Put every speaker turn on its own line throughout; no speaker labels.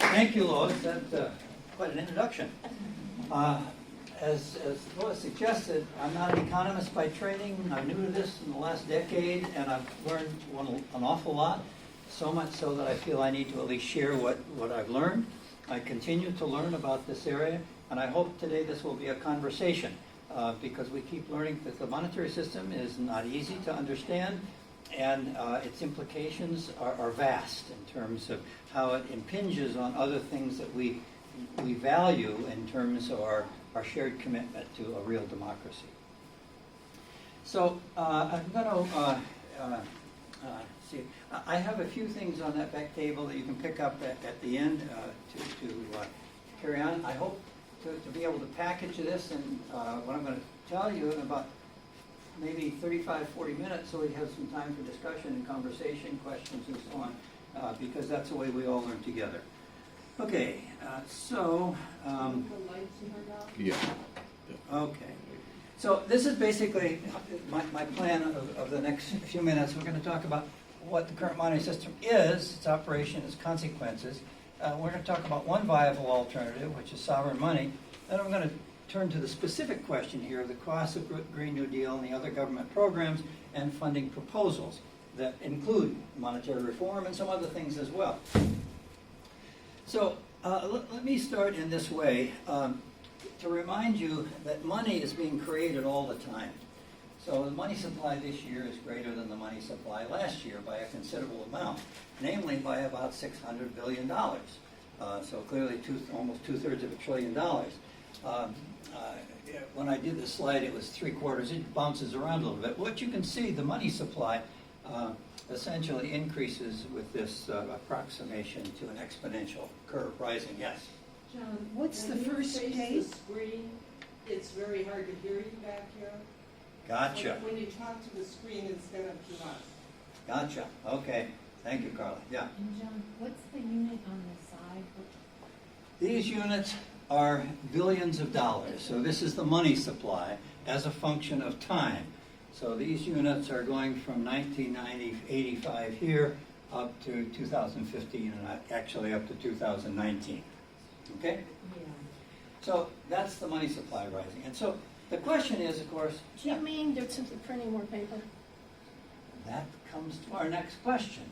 Thank you, Lois. That's quite an introduction. As Lois suggested, I'm not an economist by training. I'm new to this in the last decade, and I've learned an awful lot, so much so that I feel I need to at least share what I've learned. I continue to learn about this area, and I hope today this will be a conversation, because we keep learning that the monetary system is not easy to understand, and its implications are vast in terms of how it impinges on other things that we value in terms of our shared commitment to a real democracy. So I'm going to see. I have a few things on that back table that you can pick up at the end to carry on. I hope to be able to package this and what I'm going to tell you in about maybe 35-40 minutes, so we have some time for discussion and conversation, questions, and so on, because that's the way we all learn together. Okay, so
Yeah.
okay. So this is basically my plan of the next few minutes. We're going to talk about what the current monetary system is, its operation, its consequences. We're going to talk about one viable alternative, which is sovereign money. Then I'm going to turn to the specific question here of the cost of Green New Deal and the other government programs and funding proposals that include monetary reform and some other things as well. So let me start in this way to remind you that money is being created all the time. So the money supply this year is greater than the money supply last year by a considerable amount, namely by about $600 billion. So clearly almost two-thirds of $1 trillion. When I did this slide, it was 3/4. It bounces around a little bit. What you can see, the money supply essentially increases with this approximation to an exponential curve rising. Yes?
John,
What's the
when you
first
face
date?
the screen, it's very hard to hear you back here.
Gotcha.
When you talk to the screen instead of to us.
Gotcha. Okay. Thank you, Carla. Yeah.
And John, what's the unit on the side?
These units are billions of dollars. So this is the money supply as a function of time. So these units are going from 1985 here up to 2015 and actually up to 2019. Okay?
Yeah.
So that's the money supply rising. And so the question is, of course,
Do you mean they're simply printing more paper?
that comes to our next question.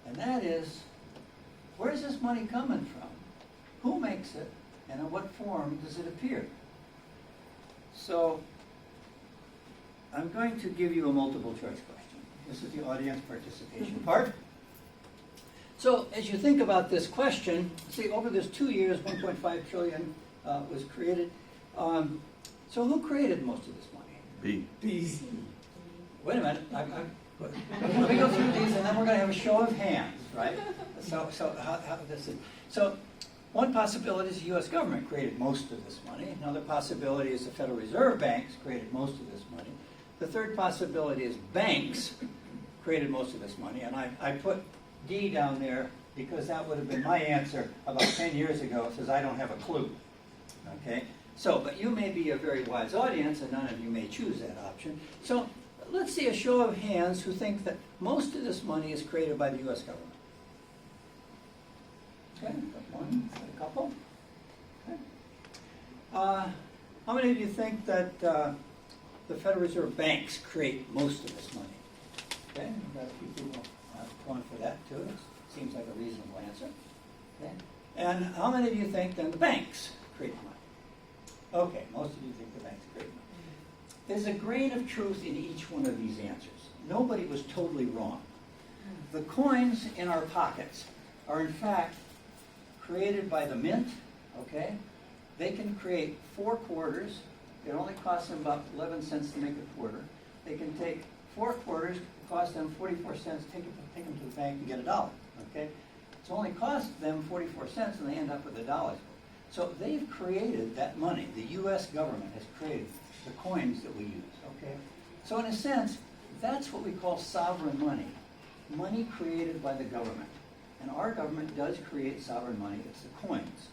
And that is, where's this money coming from? Who makes it? And in what form does it appear? So I'm going to give you a multiple choice question. This is the audience participation part. So as you think about this question, see, over this 2 years, 1.5 trillion was created. So who created most of this money?
B.
Wait a minute. Let me go through these, and then we're going to have a show of hands, right? So how this is. So one possibility is the U.S. government created most of this money. Another possibility is the Federal Reserve banks created most of this money. The third possibility is banks created most of this money, and I put D down there because that would have been my answer about 10 years ago. It says I don't have a clue. Okay. So, but you may be a very wise audience, and none of you may choose that option. So let's see a show of hands who think that most of this money is created by the U.S. government. Okay, got one, got a couple. Okay. How many of you think that the Federal Reserve banks create most of this money? Okay, we've got a few people going for that too. It seems like a reasonable answer. Okay. And how many of you think then the banks create money? Okay, most of you think the banks create money. There's a grain of truth in each one of these answers. Nobody was totally wrong. The coins in our pockets are in fact created by the mint, okay? They can create 4 quarters. It only costs them about 11 cents to make a quarter. They can take 4 quarters, cost them 44 cents, take them to the bank and get $1, okay? It's only cost them 44 cents and they end up with $1. So they've created that money. The U.S. government has created the coins that we use, okay? So in a sense, that's what we call sovereign money. Money created by the government. And our government does create sovereign money. It's the coins.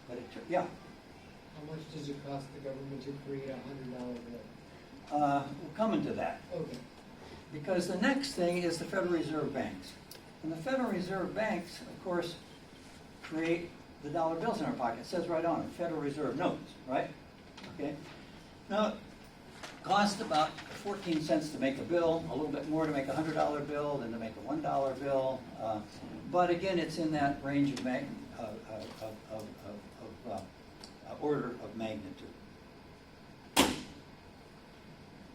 But yeah?
How much does it cost the government to create a $100 bill?
We'll come into that.
Okay.
Because the next thing is the Federal Reserve banks. And the Federal Reserve banks, of course, create the dollar bills in our pocket. It says right on it, Federal Reserve notes, right? Okay. Now, it costs about 14 cents to make a bill, a little bit more to make a $100 bill than to make a $1 bill. But again, it's in that range of order of magnitude.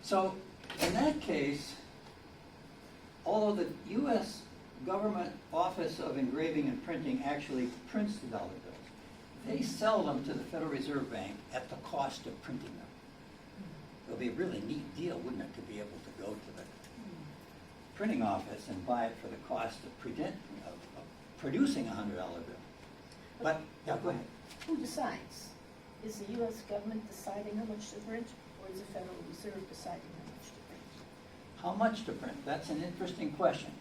So in that case, although the U.S. Government Office of Engraving and Printing actually prints the dollar bills, they sell them to the Federal Reserve Bank at the cost of printing them. It would be a really neat deal, wouldn't it, to be able to go to the printing office and buy it for the cost of producing a $100 bill. But, yeah, go ahead.
Who decides? Is the U.S. government deciding how much to print, or is the Federal Reserve deciding how much to print?
How much to print? That's an interesting question.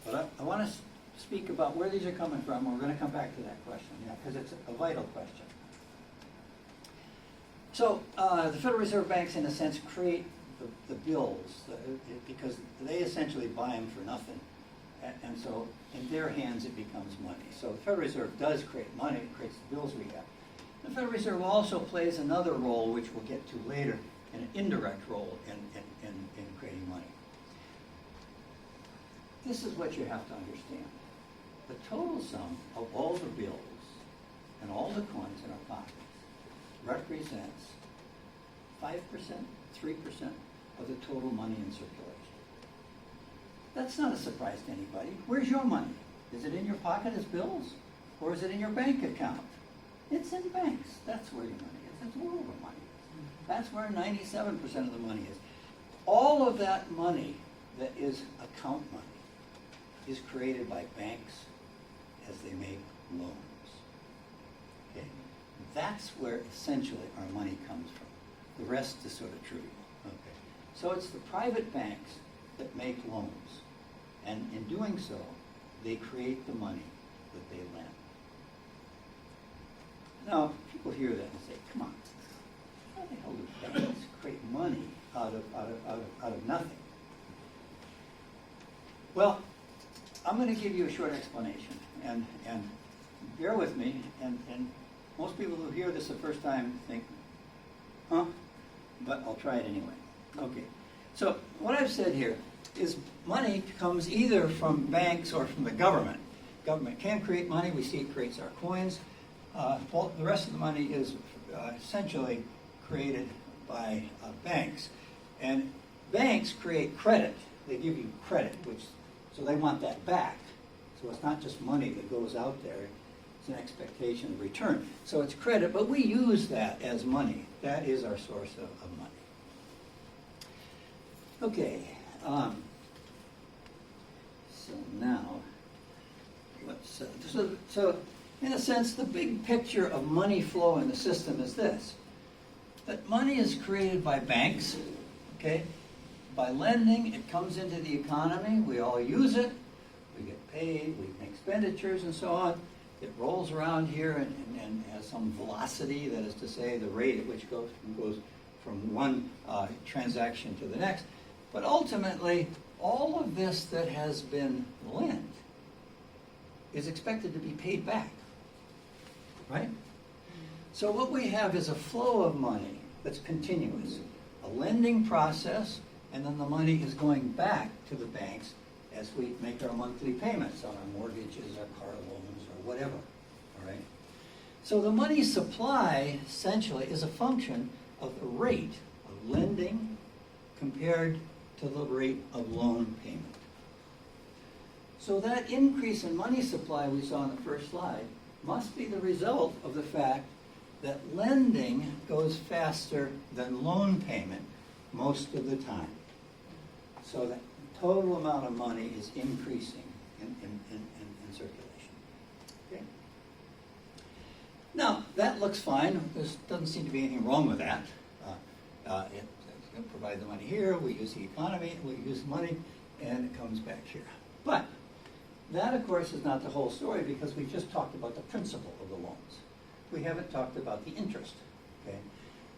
But I want to speak about where these are coming from. We're going to come back to that question, yeah, because it's a vital question. So the Federal Reserve Banks, in a sense, create the bills because they essentially buy them for nothing. And so in their hands it becomes money. So the Federal Reserve does create money, it creates the bills we have. The Federal Reserve also plays another role, which we'll get to later, an indirect role in creating money. This is what you have to understand. The total sum of all the bills and all the coins in our pockets represents 5%, 3% of the total money in circulation. That's not a surprise to anybody. Where's your money? Is it in your pocket as bills? Or is it in your bank account? It's in banks. That's where your money is. That's where all the money is. That's where 97% of the money is. All of that money that is account money is created by banks as they make loans. Okay? That's where essentially our money comes from. The rest is sort of trivial. Okay? So it's the private banks that make loans. And in doing so, they create the money that they lend. Now, people hear that and say, come on, how the hell do banks create money out of nothing? Well, I'm going to give you a short explanation, and bear with me, and most people who hear this the first time think, huh? But I'll try it anyway. Okay, so what I've said here is money comes either from banks or from the government. Government can create money. We see it creates our coins. The rest of the money is essentially created by banks. And banks create credit. They give you credit, so they want that back. So it's not just money that goes out there. It's an expectation of return. So it's credit, but we use that as money. That is our source of money. Okay. So now, so in a sense, the big picture of money flow in the system is this: that money is created by banks, okay? By lending, it comes into the economy. We all use it. We get paid. We make expenditures and so on. It rolls around here and has some velocity. That is to say, the rate at which goes from one transaction to the next. But ultimately, all of this that has been lent is expected to be paid back, right? So what we have is a flow of money that's continuous, a lending process, and then the money is going back to the banks as we make our monthly payments on our mortgages, our car loans, or whatever, all right? So the money supply, essentially, is a function of the rate of lending compared to the rate of loan payment. So that increase in money supply we saw in the first slide must be the result of the fact that lending goes faster than loan payment most of the time. So that the total amount of money is increasing in circulation. Okay? Now, that looks fine. There doesn't seem to be anything wrong with that. It provide the money here, we use the economy, we use money, and it comes back here. But that, of course, is not the whole story, because we just talked about the principle of the loans. We haven't talked about the interest. Okay?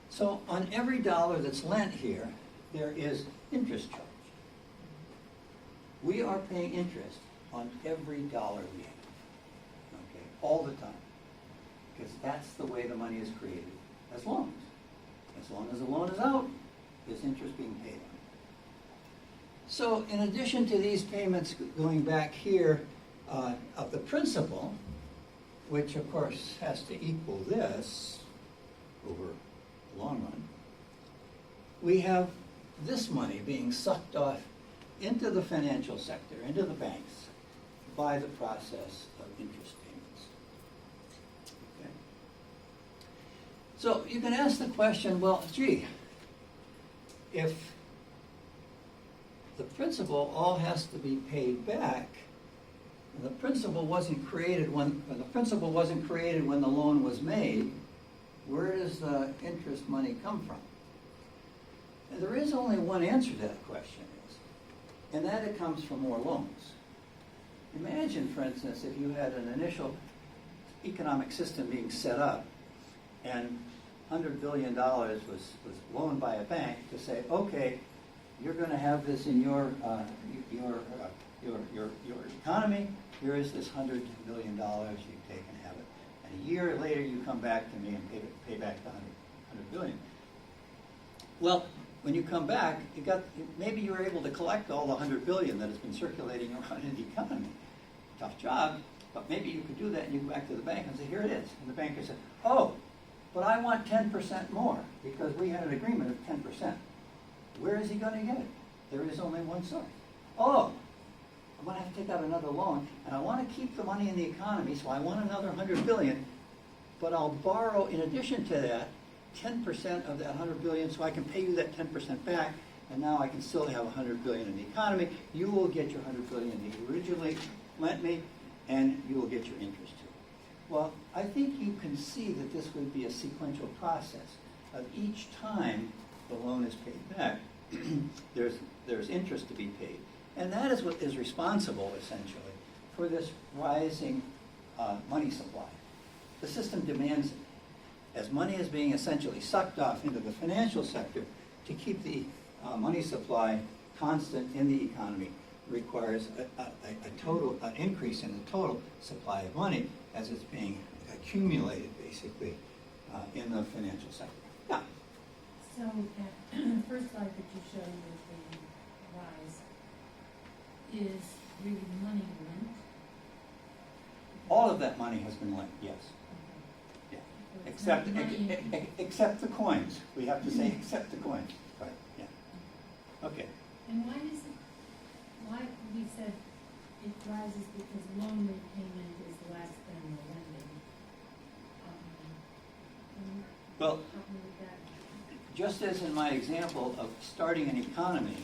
So on every dollar that's lent here, there is interest charged. We are paying interest on every dollar we have, okay, all the time. because that's the way the money is created as loans. As long as the loan is out, there's interest being paid on it. So in addition to these payments going back here of the principal, which of course has to equal this over the long run, we have this money being sucked off into the financial sector, into the banks, by the process of interest payments. Okay? So you can ask the question, well, gee, if the principal all has to be paid back, and the principal wasn't created when the loan was made, where does the interest money come from? And there is only one answer to that question, and that it comes from more loans. Imagine, for instance, if you had an initial economic system being set up, and $100 billion was loaned by a bank to say, okay, you're going to have this in your economy. Here is this $100 billion. You take and have it. And a year later, you come back to me and pay back the $100 billion. Well, when you come back, maybe you were able to collect all the $100 billion that has been circulating around in the economy. Tough job, but maybe you could do that, and you go back to the bank and say, here it is. And the banker said, oh, but I want 10% more because we had an agreement of 10%. Where is he going to get it? There is only one source. Oh, I'm going to have to take out another loan, and I want to keep the money in the economy, so I want another $100 billion, but I'll borrow, in addition to that, 10% of that $100 billion, so I can pay you that 10% back, and now I can still have $100 billion in the economy. You will get your $100 billion that you originally lent me, and you will get your interest too. Well, I think you can see that this would be a sequential process of each time the loan is paid back, there's interest to be paid. And that is what is responsible, essentially, for this rising money supply. The system demands, as money is being essentially sucked off into the financial sector, to keep the money supply constant in the economy requires an increase in the total supply of money as it's being accumulated, basically, in the financial sector. Yeah.
So that first slide that you showed with the rise is really money lent?
All of that money has been lent, yes.
Okay.
Yeah.
So it's
Except,
not money-
except the coins. We have to say except the coins. Right, yeah. Okay.
And why we said it rises because loan repayment is less than the lending?
Well,
Help me with that.
just as in my example of starting an economy,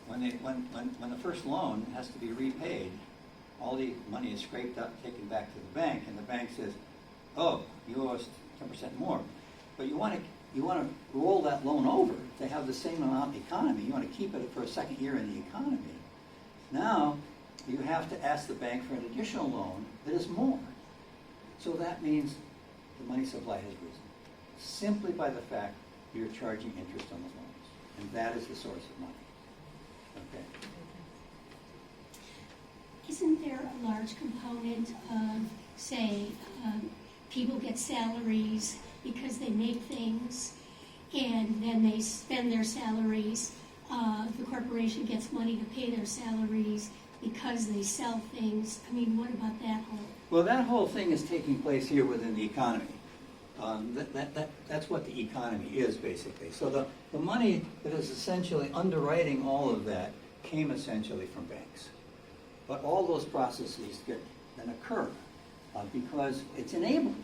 when the first loan has to be repaid, all the money is scraped up, taken back to the bank, and the bank says, oh, you owe us 10% more. But you want to roll that loan over to have the same amount of economy. You want to keep it for a second year in the economy. Now, you have to ask the bank for an additional loan that is more. So that means the money supply has risen, simply by the fact you're charging interest on the loans. And that is the source of money. Okay.
Isn't there a large component of, say, people get salaries because they make things, and then they spend their salaries. The corporation gets money to pay their salaries because they sell things. I mean, what about that whole?
Well, that whole thing is taking place here within the economy. That's what the economy is, basically. So the money that is essentially underwriting all of that came essentially from banks. But all those processes then occur because it's enabled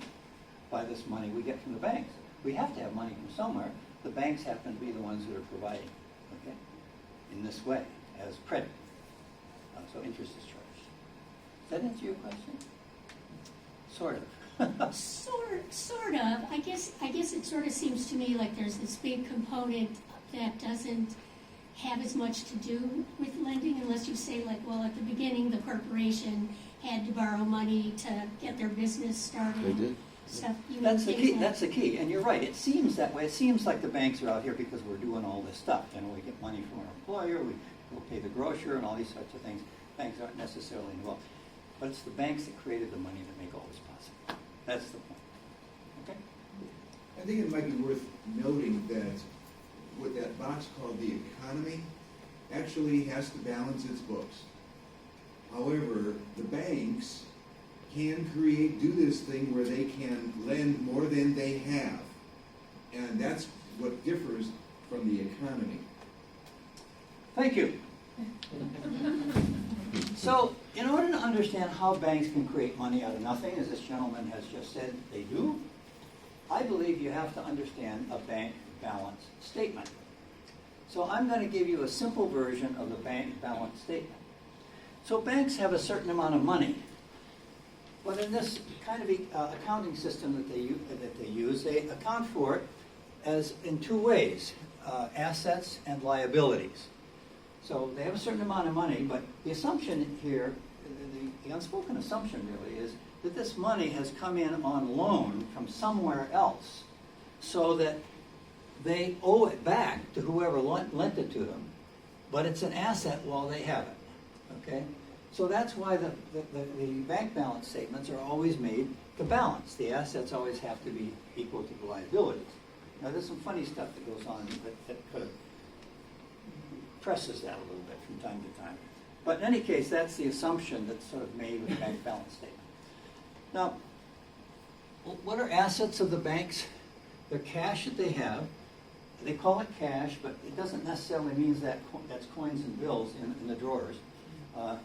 by this money we get from the banks. We have to have money from somewhere. The banks happen to be the ones that are providing, okay, in this way, as credit. So interest is charged. Does that answer your question? Sort of.
Sort of. I guess it sort of seems to me like there's this big component that doesn't have as much to do with lending, unless you say, like, well, at the beginning the corporation had to borrow money to get their business started.
They did.
Stuff,
That's the
things
key.
like-
That's the key. And you're right. It seems that way. It seems like the banks are out here because we're doing all this stuff. You know, we get money from our employer. We'll pay the grocer and all these sorts of things. Banks aren't necessarily involved, but it's the banks that created the money that make all this possible. That's the point.
I think it might be worth noting that what that box called the economy actually has to balance its books. However, the banks can do this thing where they can lend more than they have. And that's what differs from the economy.
Thank you. So, in order to understand how banks can create money out of nothing, as this gentleman has just said they do, I believe you have to understand a bank balance statement. So I'm going to give you a simple version of the bank balance statement. So banks have a certain amount of money, but in this kind of accounting system that they use, they account for it as in two ways, assets and liabilities. So they have a certain amount of money, but the assumption here, the unspoken assumption really is that this money has come in on loan from somewhere else so that they owe it back to whoever lent it to them, but it's an asset while they have it, okay? So that's why the bank balance statements are always made to balance. The assets always have to be equal to the liabilities. Now there's some funny stuff that goes on that kind of presses that a little bit from time to time. But in any case, that's the assumption that's sort of made with the bank balance statement. Now, what are assets of the banks? They're cash that they have. They call it cash, but it doesn't necessarily mean that that's coins and bills in the drawers.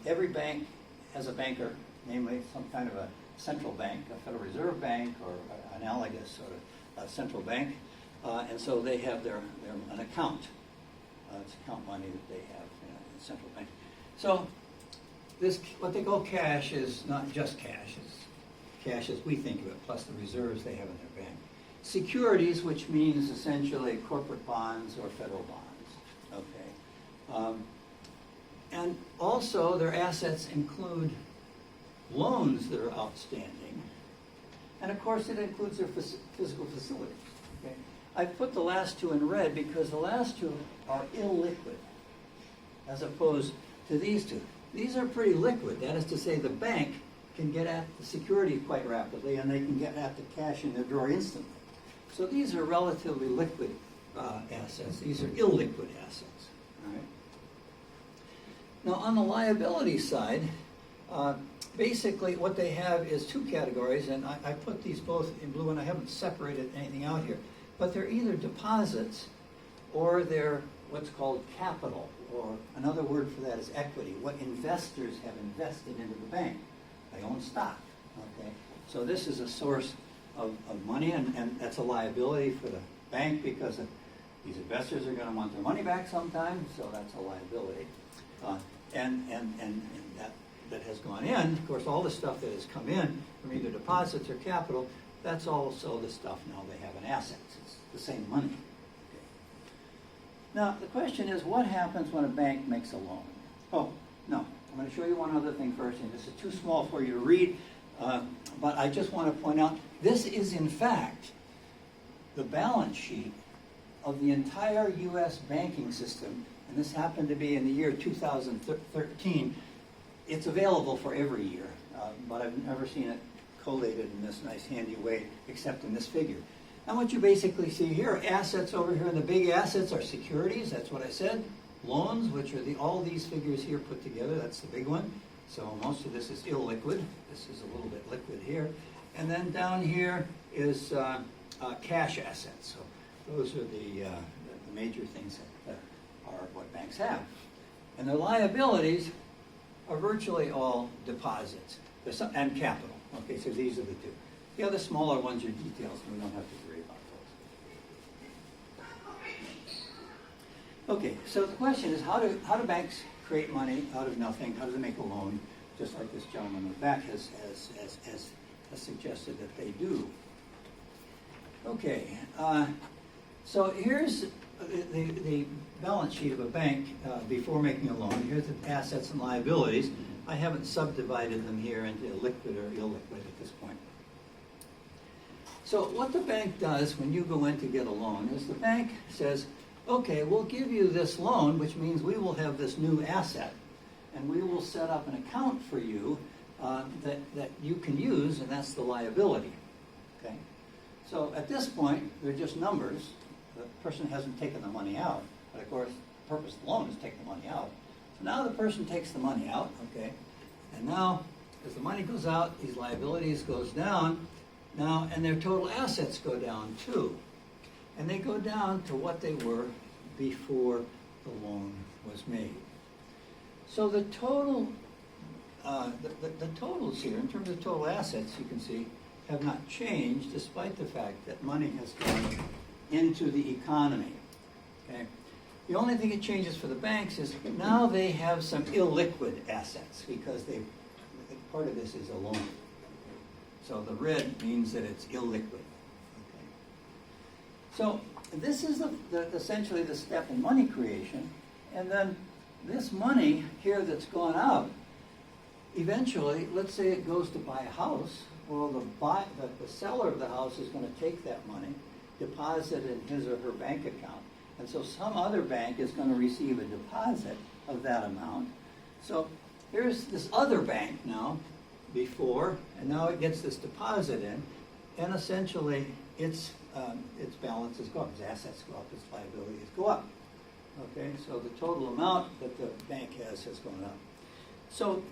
Every bank has a banker, namely some kind of a central bank, a Federal Reserve Bank or analogous sort of central bank, and so they have an account. It's account money that they have in the central bank. So this, what they call cash, is not just cash. It's cash as we think of it, plus the reserves they have in their bank. Securities, which means essentially corporate bonds or federal bonds. Okay. And also their assets include loans that are outstanding. And of course it includes their physical facilities. Okay. I've put the last two in red because the last two are illiquid as opposed to these two. These are pretty liquid. That is to say the bank can get at the security quite rapidly and they can get at the cash in their drawer instantly. So these are relatively liquid assets. These are illiquid assets. All right. Now on the liability side, basically what they have is two categories, and I put these both in blue and I haven't separated anything out here, but they're either deposits or they're what's called capital, or another word for that is equity, what investors have invested into the bank. They own stock. Okay. So this is a source of money, and that's a liability for the bank because these investors are going to want their money back sometime, so that's a liability. And that has gone in. Of course, all the stuff that has come in from either deposits or capital, that's also the stuff now they have in assets. It's the same money. Okay. Now, the question is, what happens when a bank makes a loan? Oh, no. I'm going to show you one other thing first, and this is too small for you to read, but I just want to point out, this is in fact the balance sheet of the entire U.S. banking system, and this happened to be in the year 2013. It's available for every year, but I've never seen it collated in this nice handy way except in this figure. And what you basically see here are assets over here, and the big assets are securities, that's what I said. Loans, which are all these figures here put together, that's the big one. So most of this is illiquid. This is a little bit liquid here. And then down here is cash assets. So those are the major things that are what banks have. And the liabilities are virtually all deposits and capital. Okay, so these are the two. The other smaller ones are details, and we don't have to worry about those. Okay, so the question is, how do banks create money out of nothing? How do they make a loan? Just like this gentleman in the back has suggested that they do. Okay, so here's the balance sheet of a bank before making a loan. Here's the assets and liabilities. I haven't subdivided them here into liquid or illiquid at this point. So what the bank does when you go in to get a loan is the bank says, okay, we'll give you this loan, which means we will have this new asset, and we will set up an account for you that you can use, and that's the liability. Okay? So at this point, they're just numbers. The person hasn't taken the money out, but of course, the purpose of the loan is to take the money out. So now the person takes the money out, okay, and now as the money goes out, these liabilities goes down now, and their total assets go down too. And they go down to what they were before the loan was made. So the total, the totals here, in terms of total assets, you can see, have not changed despite the fact that money has gone into the economy. Okay? The only thing it changes for the banks is now they have some illiquid assets because part of this is a loan. So the red means that it's illiquid. Okay. So this is essentially the step in money creation, and then this money here that's gone out, eventually, let's say it goes to buy a house. Well, the seller of the house is going to take that money, deposit it in his or her bank account, and so some other bank is going to receive a deposit of that amount. So here's this other bank now, before, and now it gets this deposit in, and essentially its balances go up, its assets go up, its liabilities go up. Okay, so the total amount that the bank has gone up. So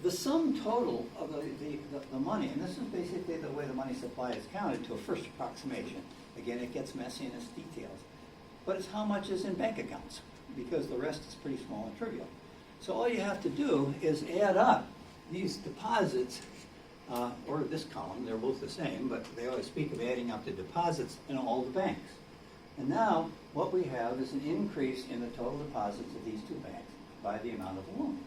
the sum total of the money, and this is basically the way the money supply is counted to a first approximation. Again, it gets messy in its details. But it's how much is in bank accounts, because the rest is pretty small and trivial. So all you have to do is add up these deposits, or this column, they're both the same, but they always speak of adding up the deposits in all the banks. And now what we have is an increase in the total deposits of these two banks by the amount of the loan.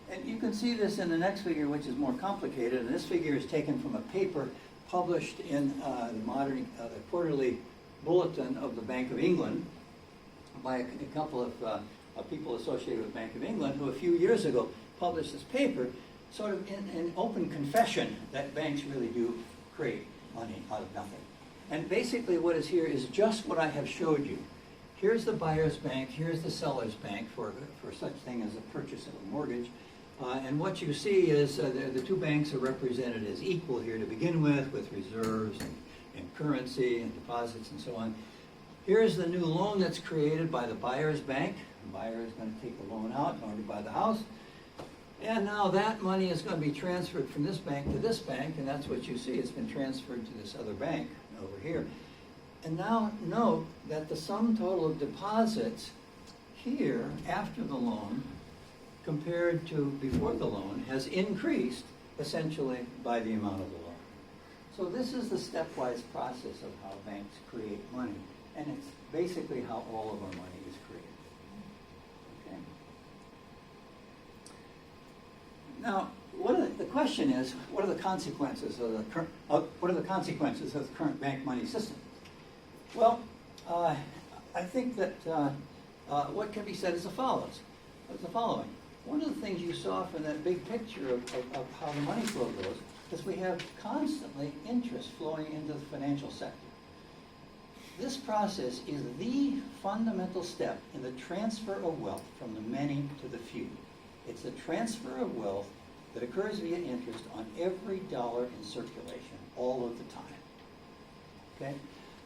And you can see this in the next figure, which is more complicated. And this figure is taken from a paper published in the quarterly bulletin of the Bank of England by a couple of people associated with Bank of England who a few years ago published this paper sort of in open confession that banks really do create money out of nothing. And basically what is here is just what I have showed you. Here's the buyer's bank, here's the seller's bank for such thing as a purchase of a mortgage. And what you see is the two banks are represented as equal here to begin with reserves and currency and deposits and so on. Here's the new loan that's created by the buyer's bank. The buyer is going to take the loan out in order to buy the house. And now that money is going to be transferred from this bank to this bank, and that's what you see. It's been transferred to this other bank over here. And now note that the sum total of deposits here after the loan compared to before the loan has increased essentially by the amount of the loan. So this is the stepwise process of how banks create money, and it's basically how all of our money is created. Okay. Now, the question is, what are the consequences of the current bank money system? Well, I think that what can be said is the following. One of the things you saw from that big picture of how the money flow goes is we have constantly interest flowing into the financial sector. This process is the fundamental step in the transfer of wealth from the many to the few. It's the transfer of wealth that occurs via interest on every dollar in circulation all of the time. Okay?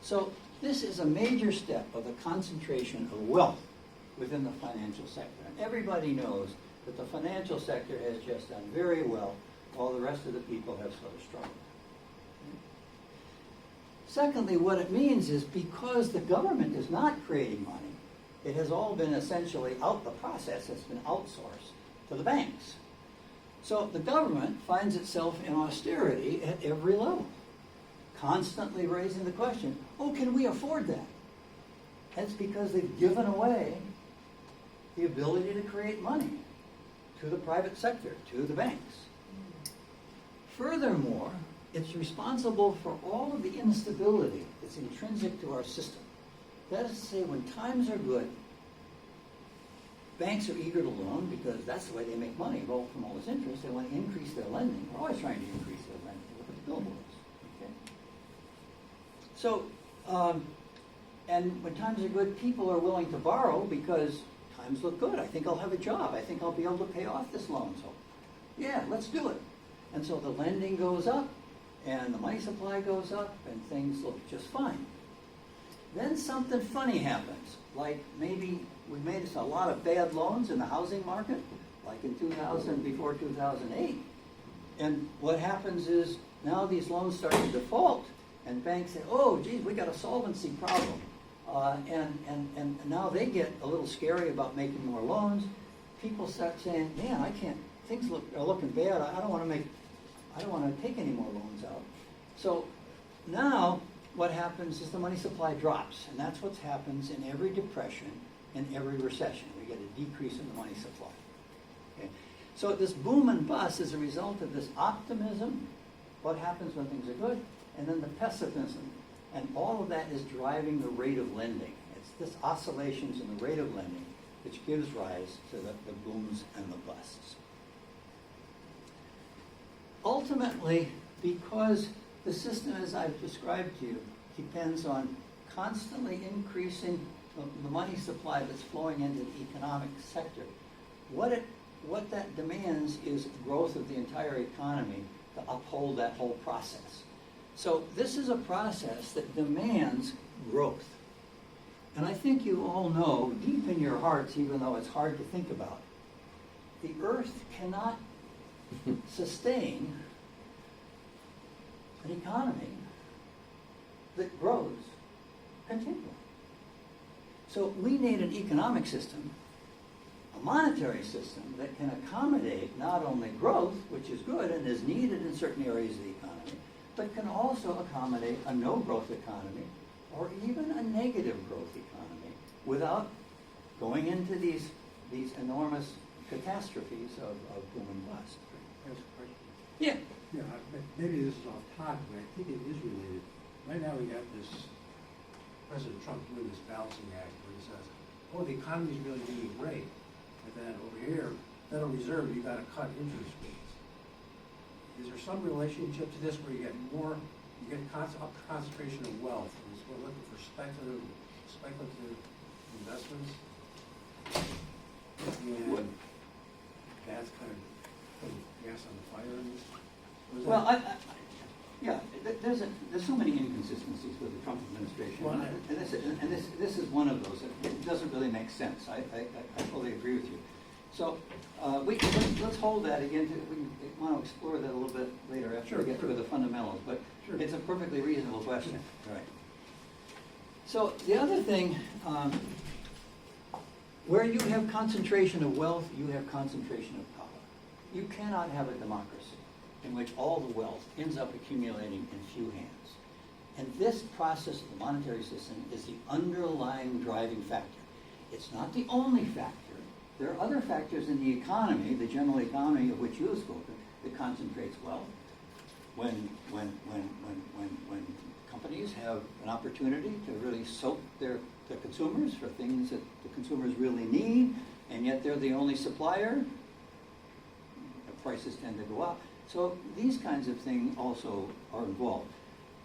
So this is a major step of the concentration of wealth within the financial sector. And everybody knows that the financial sector has just done very well, while the rest of the people have sort of struggled. Okay? Secondly, what it means is because the government is not creating money, it has all been essentially the process has been outsourced to the banks. So the government finds itself in austerity at every level, constantly raising the question, oh, can we afford that? That's because they've given away the ability to create money to the private sector, to the banks. Furthermore, it's responsible for all of the instability that's intrinsic to our system. That is to say, when times are good, banks are eager to loan because that's the way they make money, roll from all this interest. They want to increase their lending. They're always trying to increase their lending. Look at the billboards. Okay? So, and when times are good, people are willing to borrow because times look good. I think I'll have a job. I think I'll be able to pay off this loan. So, yeah, let's do it. And so the lending goes up, and the money supply goes up, and things look just fine. Then something funny happens, like maybe we made us a lot of bad loans in the housing market, like in 2000, before 2008. And what happens is now these loans start to default, and banks say, oh, geez, we got a solvency problem. And now they get a little scary about making more loans. People start saying, man, I can't, things are looking bad. I don't want to take any more loans out. So now what happens is the money supply drops, and that's what happens in every depression and every recession. We get a decrease in the money supply. Okay? So this boom and bust is a result of this optimism, what happens when things are good, and then the pessimism. And all of that is driving the rate of lending. It's this oscillations in the rate of lending which gives rise to the booms and the busts. Ultimately, because the system, as I've described to you, depends on constantly increasing the money supply that's flowing into the economic sector, what that demands is growth of the entire economy to uphold that whole process. So this is a process that demands growth. And I think you all know, deep in your hearts, even though it's hard to think about, the earth cannot sustain an economy that grows continually. So we need an economic system, a monetary system that can accommodate not only growth, which is good and is needed in certain areas of the economy, but can also accommodate a no-growth economy or even a negative growth economy without going into these enormous catastrophes of boom and bust.
That's a question.
Yeah.
Yeah, maybe this is off topic, but I think it is related. Right now we got this, President Trump doing this balancing act where he says, oh, the economy's really doing great. And then over here, Federal Reserve, you got to cut interest rates. Is there some relationship to this where you get concentration of wealth? We're looking for speculative investments. And that's kind of putting gas on the fire in this.
Well, there's so many inconsistencies with the Trump administration,
Well,
and this is one of those. It doesn't really make sense. I fully agree with you. So let's hold that again. We want to explore that a little bit later after we get through the fundamentals. But it's a perfectly reasonable question. Right. So the other thing, where you have concentration of wealth, you have concentration of power. You cannot have a democracy in which all the wealth ends up accumulating in few hands. And this process of the monetary system is the underlying driving factor. It's not the only factor. There are other factors in the economy, the general economy of which you have spoken, that concentrates wealth. When companies have an opportunity to really soak their consumers for things that the consumers really need, and yet they're the only supplier, the prices tend to go up. So these kinds of things also are involved.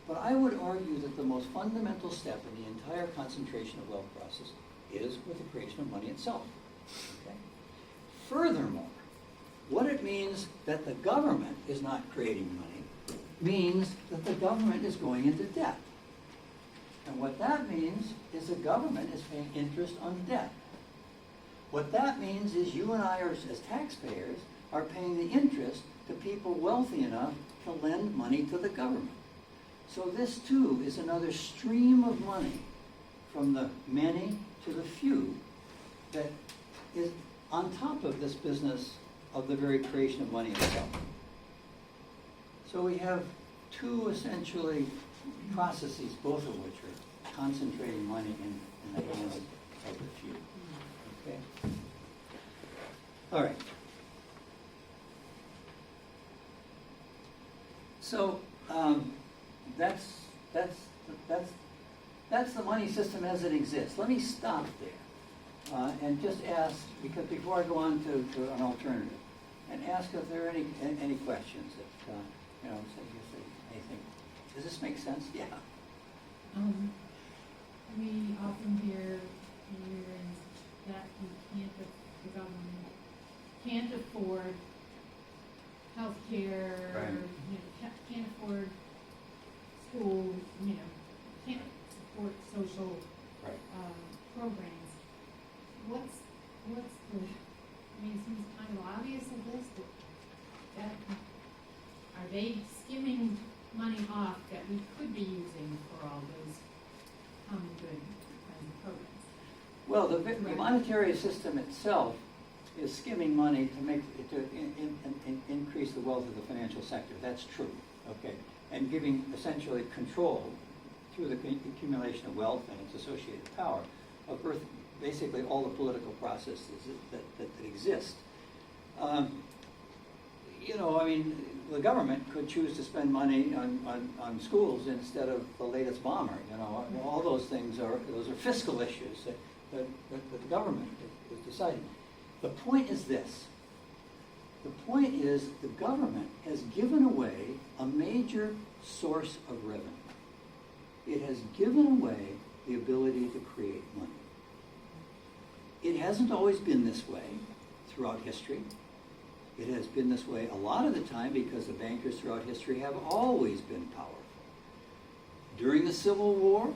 But I would argue that the most fundamental step in the entire concentration of wealth process is with the creation of money itself. Okay? Furthermore, what it means that the government is not creating money means that the government is going into debt. And what that means is the government is paying interest on debt. What that means is you and I, as taxpayers, are paying the interest to people wealthy enough to lend money to the government. So this too is another stream of money from the many to the few that is on top of this business of the very creation of money itself. So we have two essentially processes, both of which are concentrating money in the hands of the few. Okay? All right. So that's the money system as it exists. Let me stop there and just ask, because before I go on to an alternative, and ask if there are any questions that say anything. Does this make sense? Yeah.
We often hear that the government can't afford health care,
Right.
can't afford school, you know, can't support social,
Right.
programs. What's the, I mean, it seems kind of obvious of this, that are they skimming money off that we could be using for all those common good kinds of programs?
Well, the monetary system itself is skimming money to make increase the wealth of the financial sector. That's true, okay, and giving essentially control through the accumulation of wealth and its associated power of basically all the political processes that exist. You know, I mean, the government could choose to spend money on schools instead of the latest bomber. You know, all those things are fiscal issues that the government is deciding. The point is this. The point is the government has given away a major source of revenue. It has given away the ability to create money. It hasn't always been this way throughout history. It has been this way a lot of the time because the bankers throughout history have always been powerful. During the Civil War,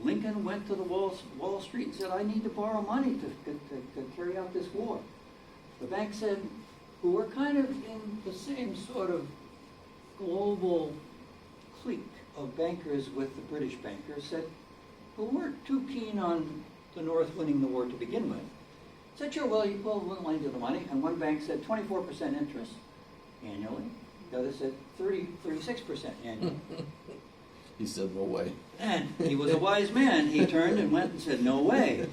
Lincoln went to the Wall Street and said, I need to borrow money to carry out this war. The bank said, who were kind of in the same sort of global clique of bankers with the British bankers, said, who weren't too keen on the North winning the war to begin with, said, sure, well, we'll lend you the money. And one bank said 24% interest annually. The other said 36% annually.
He said, no way.
And he was a wise man. He turned and went and said, no way.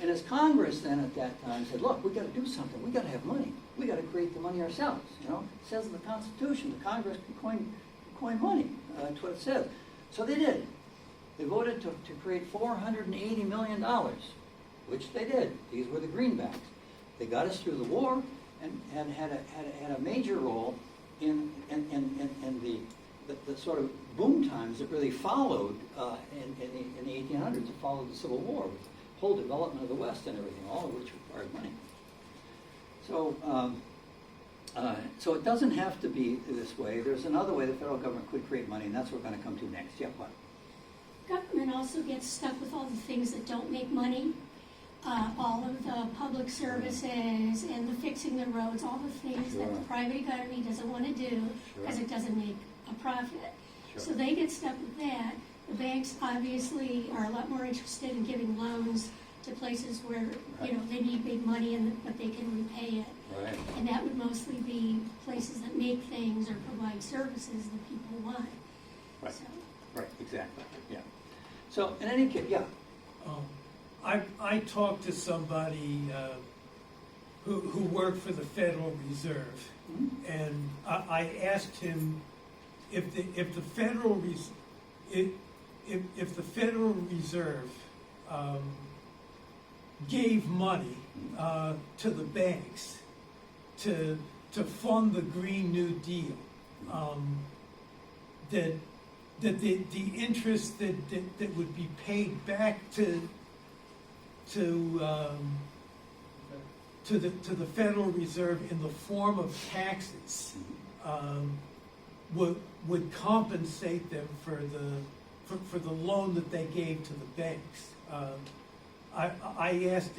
And as Congress then at that time said, look, we got to do something. We got to have money. We got to create the money ourselves. You know, it says in the Constitution, the Congress can coin money. That's what it says. So they did. They voted to create $480 million, which they did. These were the greenbacks. They got us through the war and had a major role in the sort of boom times that really followed in the 1800s. It followed the Civil War, with the whole development of the West and everything, all of which required money. So it doesn't have to be this way. There's another way the federal government could create money, and that's what we're going to come to next. Yeah, what?
Government also gets stuck with all the things that don't make money. All of the public services and the fixing the roads, all the things that the private economy doesn't want to do because it doesn't make a profit. So they get stuck with that. The banks obviously are a lot more interested in giving loans to places where you know they need big money but they can repay it.
Right.
And that would mostly be places that make things or provide services that people want.
Right.
So.
Right, exactly. Yeah. So in any case, yeah.
I talked to somebody who worked for the Federal Reserve, and I asked him if the Federal Reserve gave money to the banks to fund the Green New Deal, that the interest that would be paid back to the Federal Reserve in the form of taxes would compensate them for the loan that they gave to the banks. I asked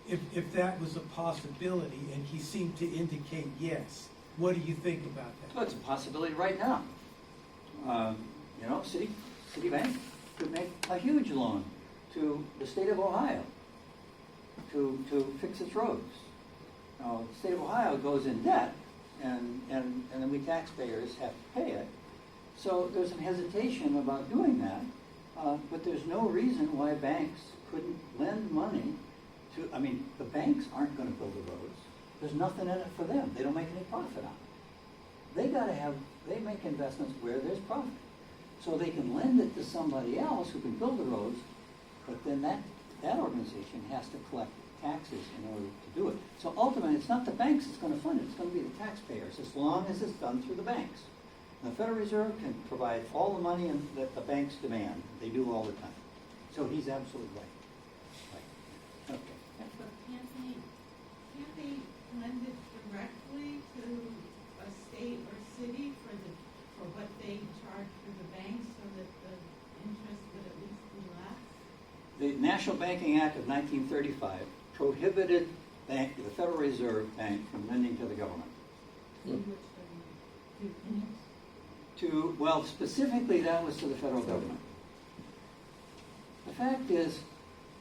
if that was a possibility, and he seemed to indicate yes. What do you think about that?
Well, it's a possibility right now. You know, Citibank could make a huge loan to the state of Ohio to fix its roads. Now, the state of Ohio goes in debt, and then we taxpayers have to pay it. So there's some hesitation about doing that, but there's no reason why banks couldn't lend money to, I mean, the banks aren't going to build the roads. There's nothing in it for them. They don't make any profit on it. They make investments where there's profit. So they can lend it to somebody else who can build the roads, but then that organization has to collect taxes in order to do it. So ultimately, it's not the banks that's going to fund it. It's going to be the taxpayers, as long as it's done through the banks. And the Federal Reserve can provide all the money that the banks demand. They do all the time. So he's absolutely right. Okay.
But can't they lend it directly to a state or city for what they charge for the bank
National Banking Act of 1935 prohibited the Federal Reserve Bank from lending to the government. Well, specifically that was to the federal government. The fact is,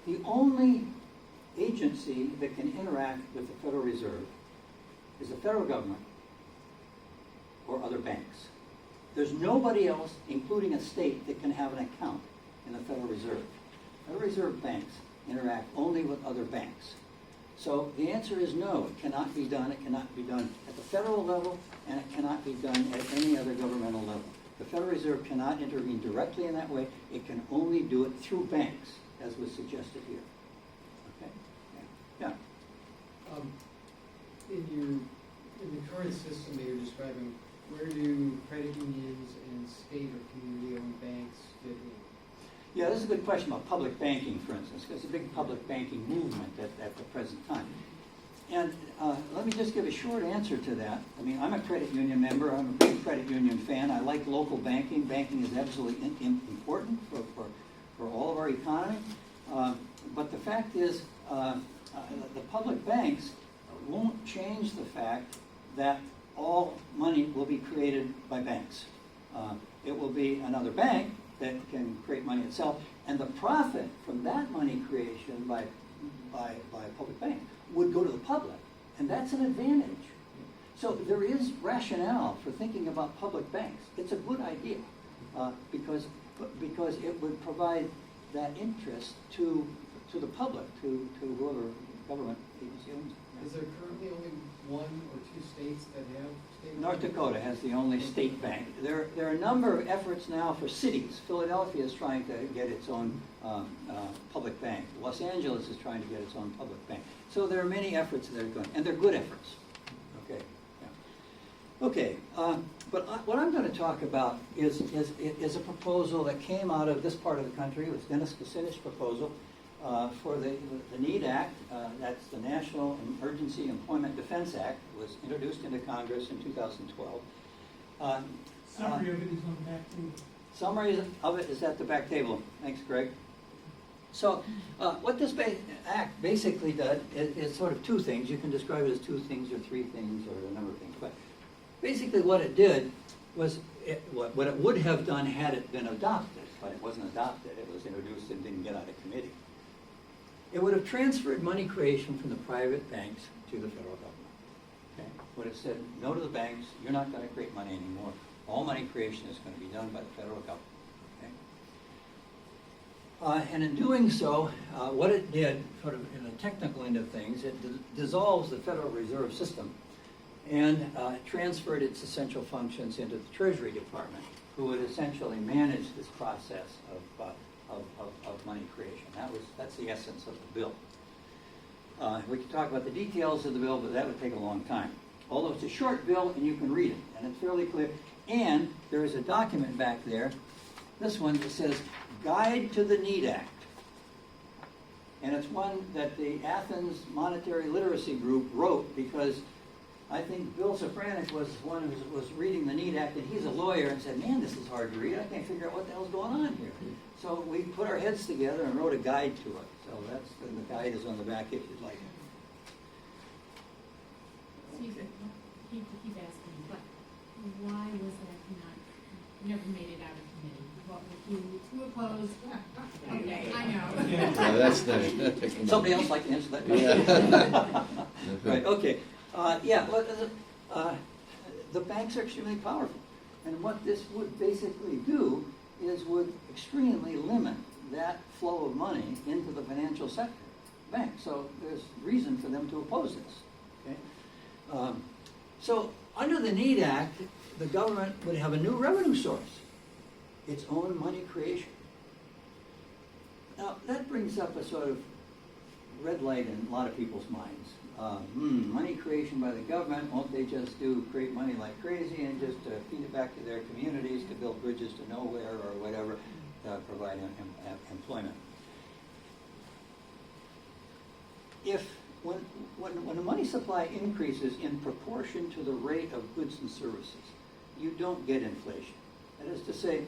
the only agency that can interact with the Federal Reserve is the federal government or other banks. There's nobody else, including a state, that can have an account in the Federal Reserve. Federal Reserve banks interact only with other banks. So the answer is no, it cannot be done. It cannot be done at the federal level, and it cannot be done at any other governmental level. The Federal Reserve cannot intervene directly in that way. It can only do it through banks, as was suggested here. Okay? Yeah.
In the current system that you're describing, where do credit unions and state or community-owned banks fit in?
Yeah, this is a good question about public banking, for instance, because it's a big public banking movement at the present time. And let me just give a short answer to that. I mean, I'm a credit union member. I'm a big credit union fan. I like local banking. Banking is absolutely important for all of our economy. But the fact is, the public banks won't change the fact that all money will be created by banks. It will be another bank that can create money itself, and the profit from that money creation by a public bank would go to the public, and that's an advantage. So there is rationale for thinking about public banks. It's a good idea because it would provide that interest to the public, to whoever government agency owns it.
Is there currently only one or two states that have state?
North Dakota has the only state bank. There are a number of efforts now for cities. Philadelphia is trying to get its own public bank. Los Angeles is trying to get its own public bank. So there are many efforts that are going, and they're good efforts. Okay. Yeah. Okay. But what I'm going to talk about is a proposal that came out of this part of the country. It was Dennis Kucinich's proposal for the NEED Act. That's the National Emergency Employment Defense Act. It was introduced into Congress in 2012.
Summary of it is on the back table.
Summary of it is at the back table. Thanks, Greg. So what this act basically does is sort of two things. You can describe it as two things or three things or a number of things. But basically what it did was what it would have done had it been adopted, but it wasn't adopted. It was introduced and didn't get out of committee. It would have transferred money creation from the private banks to the federal government. Okay? Would have said, no to the banks, you're not going to create money anymore. All money creation is going to be done by the federal government. Okay? And in doing so, what it did, sort of in the technical end of things, it dissolves the Federal Reserve System and transferred its essential functions into the Treasury Department, who would essentially manage this process of money creation. That's the essence of the bill. We can talk about the details of the bill, but that would take a long time. Although it's a short bill and you can read it, and it's fairly clear. And there is a document back there, this one that says Guide to the NEED Act. And it's one that the Athens Monetary Literacy Group wrote because I think Bill Safranek was one who was reading the NEED Act, and he's a lawyer, and said, man, this is hard to read. I can't figure out what the hell's going on here. So we put our heads together and wrote a guide to it. So the guide is on the back if you'd like it.
So you keep asking, but why was that never made it out of committee? What were you opposed? Okay, I know.
No, that's the
Somebody else like to answer that question? Right, okay. The banks are extremely powerful. And what this would basically do is would extremely limit that flow of money into the financial sector, banks. So there's reason for them to oppose this. Okay? So under the NEED Act, the government would have a new revenue source, its own money creation. Now, that brings up a sort of red light in a lot of people's minds. Money creation by the government, won't they just create money like crazy and just feed it back to their communities to build bridges to nowhere or whatever, provide employment? When the money supply increases in proportion to the rate of goods and services, you don't get inflation. That is to say,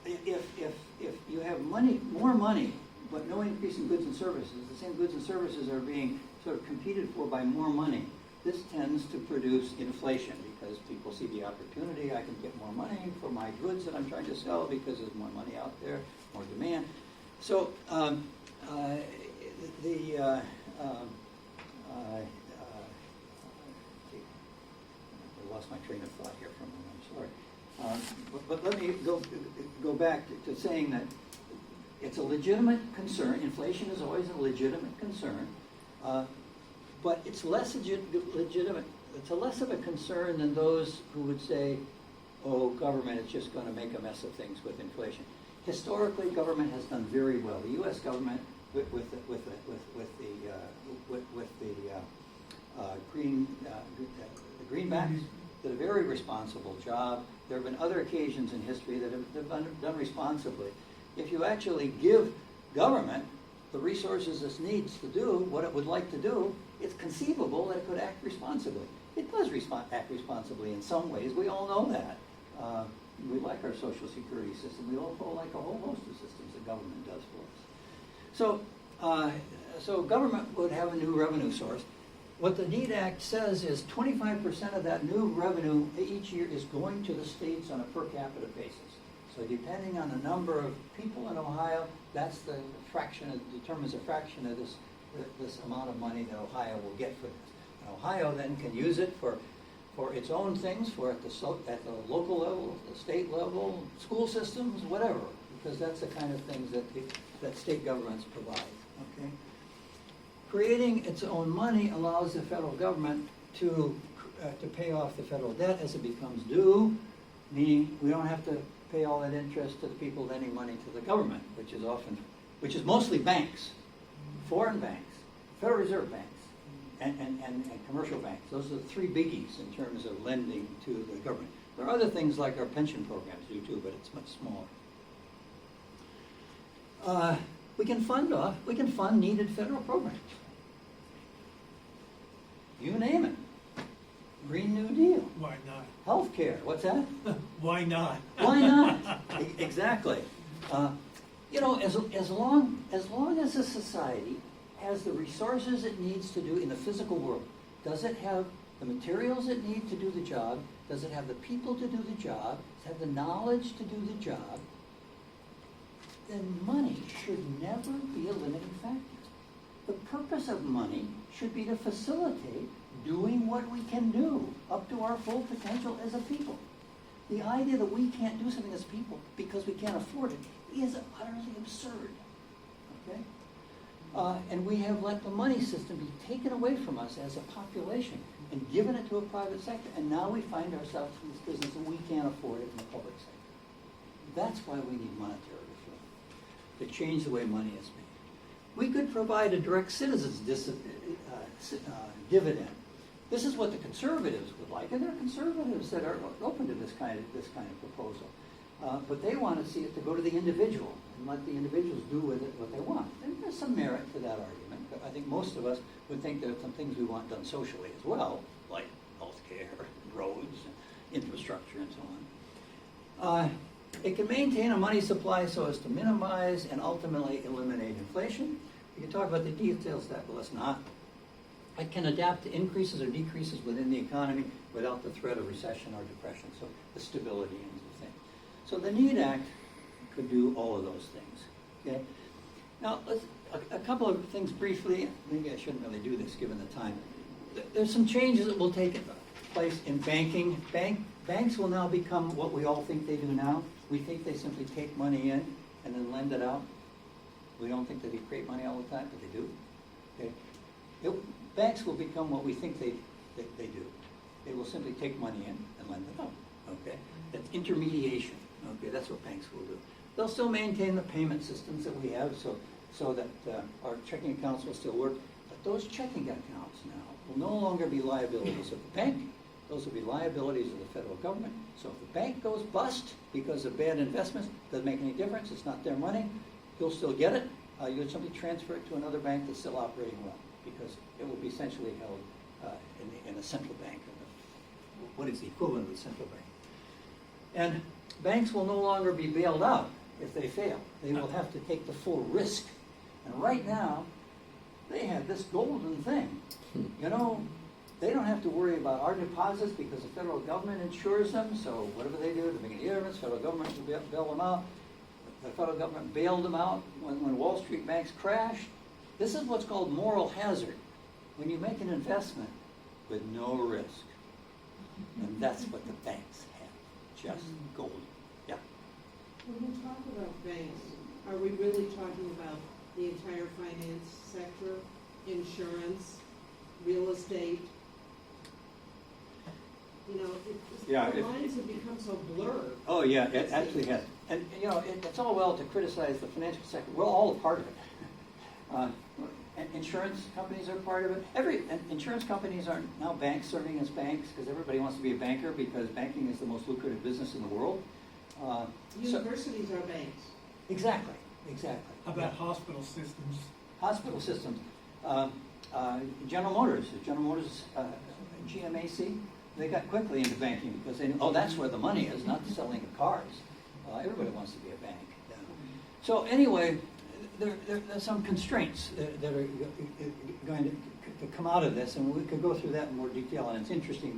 if you have more money but no increase in goods and services. The same goods and services are being sort of competed for by more money. This tends to produce inflation because people see the opportunity. I can get more money for my goods that I'm trying to sell because there's more money out there, more demand. So I lost my train of thought here for a moment. I'm sorry. But let me go back to saying that it's a legitimate concern. Inflation is always a legitimate concern. But it's less legitimate. It's less of a concern than those who would say, "Oh, government is just going to make a mess of things with inflation." Historically, government has done very well. The U.S. government, with the greenbacks, did a very responsible job. There have been other occasions in history that have been done responsibly. If you actually give government the resources it needs to do what it would like to do, it's conceivable that it could act responsibly. It does act responsibly in some ways. We all know that. We like our Social Security system. We also like a whole host of systems that government does for us. So government would have a new revenue source. What the NEED Act says is 25% of that new revenue each year is going to the states on a per capita basis. So depending on the number of people in Ohio, that's the fraction, determines a fraction of this amount of money that Ohio will get for this. And Ohio then can use it for its own things, at the local level, the state level, school systems, whatever, because that's the kind of things that state governments provide. Okay? Creating its own money allows the federal government to pay off the federal debt as it becomes due, meaning we don't have to pay all that interest to the people lending money to the government, which is mostly banks, foreign banks, Federal Reserve banks, and commercial banks. Those are the three biggies in terms of lending to the government. There are other things like our pension programs do too, but it's much smaller. We can fund needed federal programs. You name it. Green New Deal.
Why not?
Healthcare. What's that?
Why not?
Why not? Exactly. As long as a society has the resources it needs to do in the physical world, does it have the materials it needs to do the job? Does it have the people to do the job? Does it have the knowledge to do the job? Then money should never be a limiting factor. The purpose of money should be to facilitate doing what we can do up to our full potential as a people. The idea that we can't do something as people because we can't afford it is utterly absurd. Okay? And we have let the money system be taken away from us as a population and given it to a private sector, and now we find ourselves in this business and we can't afford it in the public sector. That's why we need monetary reform, to change the way money is made. We could provide a direct citizen's dividend. This is what the conservatives would like, and there are conservatives that are open to this kind of proposal. But they want to see it to go to the individual and let the individuals do with it what they want. And there's some merit to that argument, but I think most of us would think there are some things we want done socially as well, like health care, roads, infrastructure, and so on. It can maintain a money supply so as to minimize and ultimately eliminate inflation. We can talk about the details of that, but let's not. It can adapt to increases or decreases within the economy without the threat of recession or depression, so the stability and the thing. So the NEED Act could do all of those things. Okay. Now, a couple of things briefly. Maybe I shouldn't really do this given the time. There's some changes that will take place in banking. Banks will now become what we all think they do now. We think they simply take money in and then lend it out. We don't think that they create money all the time, but they do. Okay. Banks will become what we think they do. They will simply take money in and lend it out. Okay. That's intermediation. Okay, that's what banks will do. They'll still maintain the payment systems that we have so that our checking accounts will still work. But those checking accounts now will no longer be liabilities of the bank. Those will be liabilities of the federal government. So if the bank goes bust because of bad investments, doesn't make any difference. It's not their money. You'll still get it. You'll simply transfer it to another bank that's still operating well, because it will be essentially held in a central bank, or what is the equivalent of the central bank. And banks will no longer be bailed out if they fail. They will have to take the full risk. And right now, they have this golden thing. You know, they don't have to worry about our deposits because the federal government insures them, so whatever they do at the beginning of the year, the federal government will bail them out. The federal government bailed them out when Wall Street banks crashed. This is what's called moral hazard. When you make an investment with no risk. And that's what the banks have, just gold. Yeah.
When we talk about banks, are we really talking about the entire finance sector, insurance, real estate? You know, the lines have become so blurred.
Oh, yeah, it actually has. And, you know, it's all well to criticize the financial sector. We're all a part of it. And insurance companies are part of it. And insurance companies are now banks serving as banks because everybody wants to be a banker because banking is the most lucrative business in the world.
Universities are banks.
Exactly.
How about hospital systems?
Hospital systems. General Motors, GMAC, they got quickly into banking because they knew, oh, that's where the money is, not selling of cars. Everybody wants to be a bank. Yeah. So anyway, there's some constraints that are going to come out of this, and we could go through that in more detail, and it's interesting,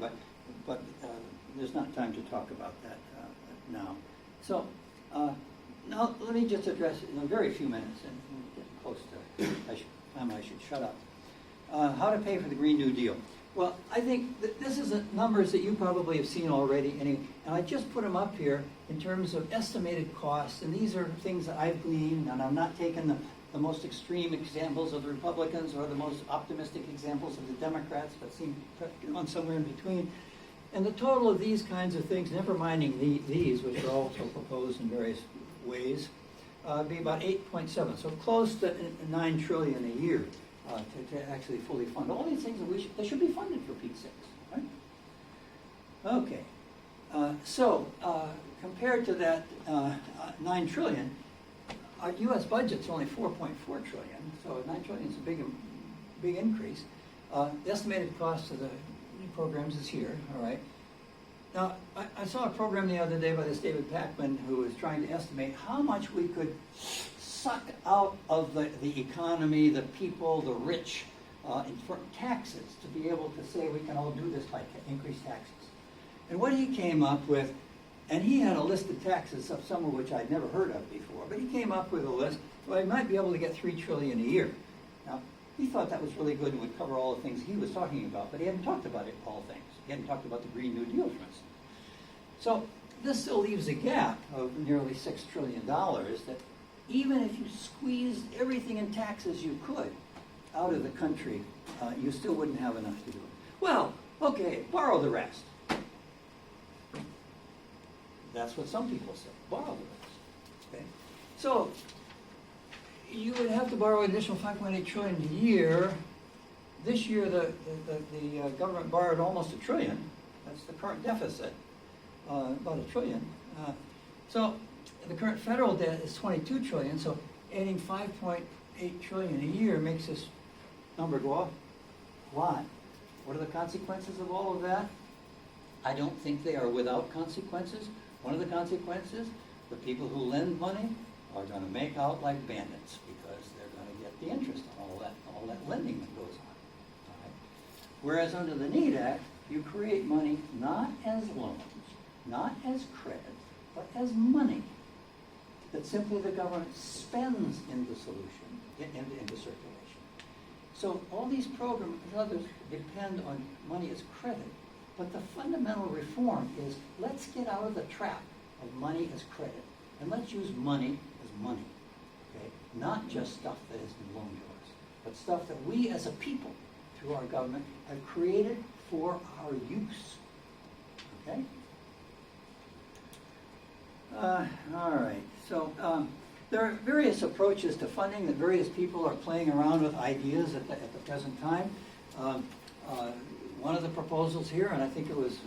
but there's not time to talk about that now. So now let me just address in a very few minutes, and we're getting close to I should shut up. How to pay for the Green New Deal. Well, I think that this is numbers that you probably have seen already, and I just put them up here in terms of estimated costs, and these are things that I've gleaned, and I'm not taking the most extreme examples of the Republicans or the most optimistic examples of the Democrats, but seem on somewhere in between. And the total of these kinds of things, never minding these, which are also proposed in various ways, be about 8.7, so close to $9 trillion a year. To actually fully fund all these things that they should be funded for Pete's sakes, right? Okay, so compared to that $9 trillion, our U.S. budget's only $4.4 trillion, so $9 trillion is a big increase. The estimated cost of the new programs is here, all right? Now, I saw a program the other day by this David Packman who was trying to estimate how much we could suck out of the economy, the people, the rich, for taxes, to be able to say we can all do this by increased taxes. And what he came up with, and he had a list of taxes, some of which I'd never heard of before, but he came up with a list, so I might be able to get $3 trillion a year. Now, he thought that was really good and would cover all the things he was talking about, but he hadn't talked about all things. He hadn't talked about the Green New Deal, for instance. So this still leaves a gap of nearly $6 trillion that even if you squeezed everything in taxes you could out of the country, you still wouldn't have enough to do it. Well, okay, borrow the rest. That's what some people say, borrow the rest. Okay? So you would have to borrow an additional $5.8 trillion a year. This year, the government borrowed almost $1 trillion. That's the current deficit, about $1 trillion. So the current federal debt is $22 trillion. So adding $5.8 trillion a year makes this number go up a lot. What are the consequences of all of that? I don't think they are without consequences. One of the consequences, the people who lend money are going to make out like bandits because they're going to get the interest on all that lending that goes on. All right? Whereas under the NEED Act, you create money not as loans, not as credit, but as money that simply the government spends into circulation. So all these programs and others depend on money as credit. But the fundamental reform is let's get out of the trap of money as credit, and let's use money as money, okay? Not just stuff that has been loaned to us, but stuff that we as a people, through our government, have created for our use, okay? All right, so there are various approaches to funding that various people are playing around with ideas at the present time. One of the proposals here, and I think it was,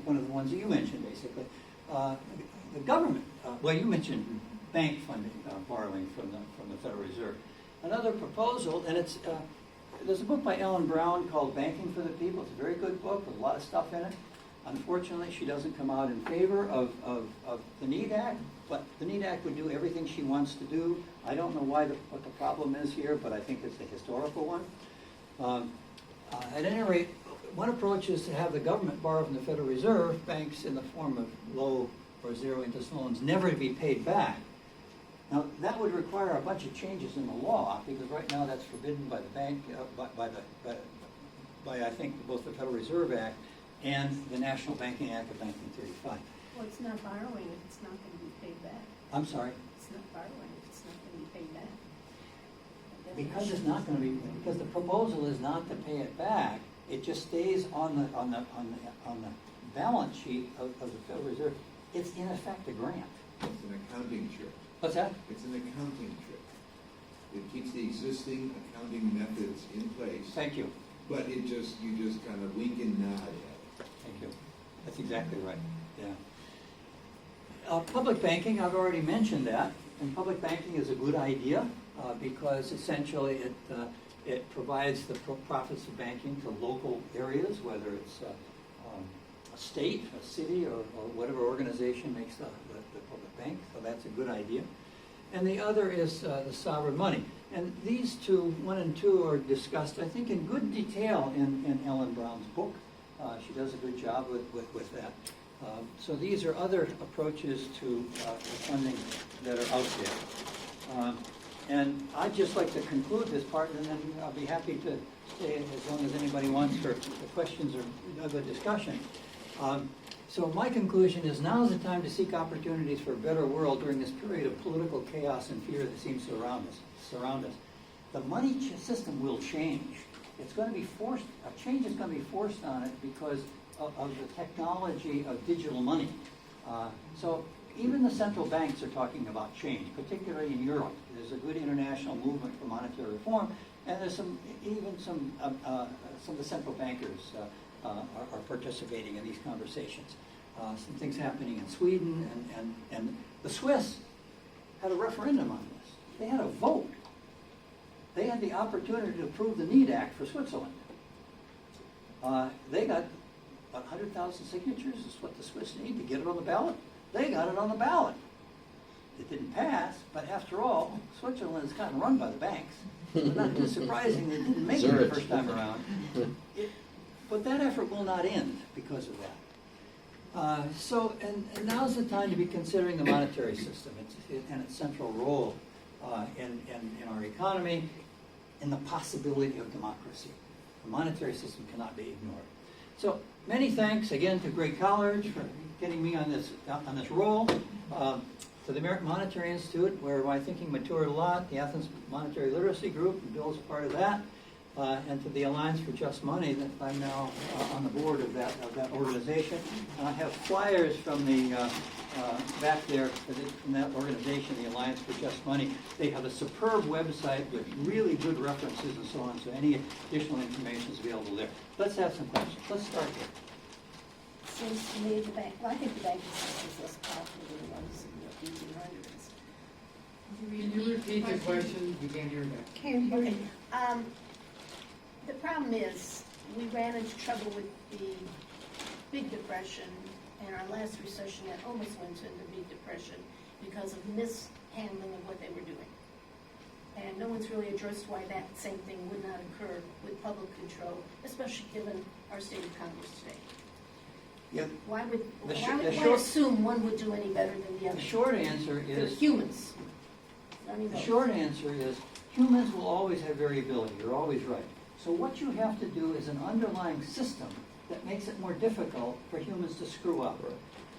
one of the ones that you mentioned, basically, the government. Well, you mentioned bank funding, borrowing from the Federal Reserve. Another proposal, and there's a book by Ellen Brown called "Banking for the People." It's a very good book with a lot of stuff in it. Unfortunately, she doesn't come out in favor of the NEED Act. But the NEAT Act would do everything she wants to do. I don't know what the problem is here, but I think it's a historical one. At any rate, one approach is to have the government borrow from the Federal Reserve banks in the form of low or zero interest loans never to be paid back. Now, that would require a bunch of changes in the law, because right now that's forbidden by the bank, by I think both the Federal Reserve Act and the National Banking Act of 1935.
Well, it's not borrowing if it's not going to be paid back.
I'm sorry?
It's not borrowing if it's not going to be paid back.
Because it's not going to be, because the proposal is not to pay it back, it just stays on the balance sheet of the Federal Reserve. It's in effect a grant.
It's an accounting trick.
What's that?
It's an accounting trick. It keeps the existing accounting methods in place,
Thank you.
but you just kind of wink and nod at it.
Thank you. That's exactly right, yeah. Public banking, I've already mentioned that, and public banking is a good idea because essentially it provides the profits of banking to local areas, whether it's a state, a city, or whatever organization makes the public bank, so that's a good idea. And the other is the sovereign money. And these two, 1 and 2, are discussed, I think, in good detail in Ellen Brown's book. She does a good job with that. So these are other approaches to funding that are out there. And I'd just like to conclude this part, and then I'll be happy to stay as long as anybody wants for the questions or other discussion. So my conclusion is now's the time to seek opportunities for a better world during this period of political chaos and fear that seems to surround us. The money system will change. It's going to be forced, a change is going to be forced on it because of the technology of digital money. So even the central banks are talking about change, particularly in Europe. There's a good international movement for monetary reform, and there's some of the central bankers are participating in these conversations. Some things happening in Sweden, and the Swiss had a referendum on this. They had a vote. They had the opportunity to approve the NEAT Act for Switzerland. They got about 100,000 signatures is what the Swiss need to get it on the ballot. They got it on the ballot. It didn't pass, but after all, Switzerland is kind of run by the banks. So not too surprising they didn't make it the first time around. But that effort will not end because of that. And now's the time to be considering the monetary system and its central role in our economy and the possibility of democracy. The monetary system cannot be ignored. So many thanks again to Greg College for getting me on this role. To the American Monetary Institute, where my thinking matured a lot, the Athens Monetary Literacy Group, and Bill's part of that, and to the Alliance for Just Money, that I'm now on the board of that organization. And I have flyers from the back there from that organization, the Alliance for Just Money. They have a superb website with really good references and so on, so any additional information is available there. Let's have some questions. Let's start here.
Seems to me the bank, well, I think the banking system is less powerful than the ones in the 1800s.
Can you repeat the question? We can't hear that.
Can't hear it. The problem is, we ran into trouble with the Big Depression, and our last recession that almost went into the Big Depression because of mishandling of what they were doing. And no one's really addressed why that same thing would not occur with public control, especially given our state of Congress today.
Yep.
Why would
The
why assume one would do any better than the other?
The short answer
They're
is
humans.
the short answer is humans will always have variability. You're always right. So what you have to do is an underlying system that makes it more difficult for humans to screw up.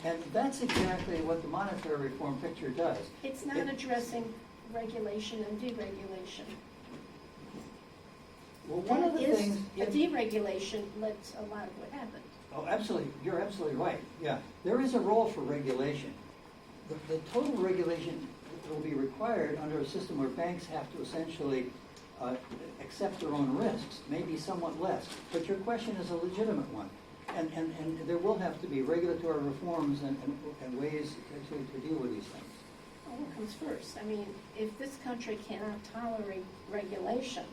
And that's exactly what the monetary reform picture does.
It's not addressing regulation and deregulation.
Well, one of the things...
A deregulation led to a lot of what happened.
Oh, absolutely. You're absolutely right. Yeah. There is a role for regulation. The total regulation that will be required under a system where banks have to essentially accept their own risks may be somewhat less. But your question is a legitimate one. And there will have to be regulatory reforms and ways to deal with these things.
Well, what comes first? I mean, if this country cannot tolerate regulation,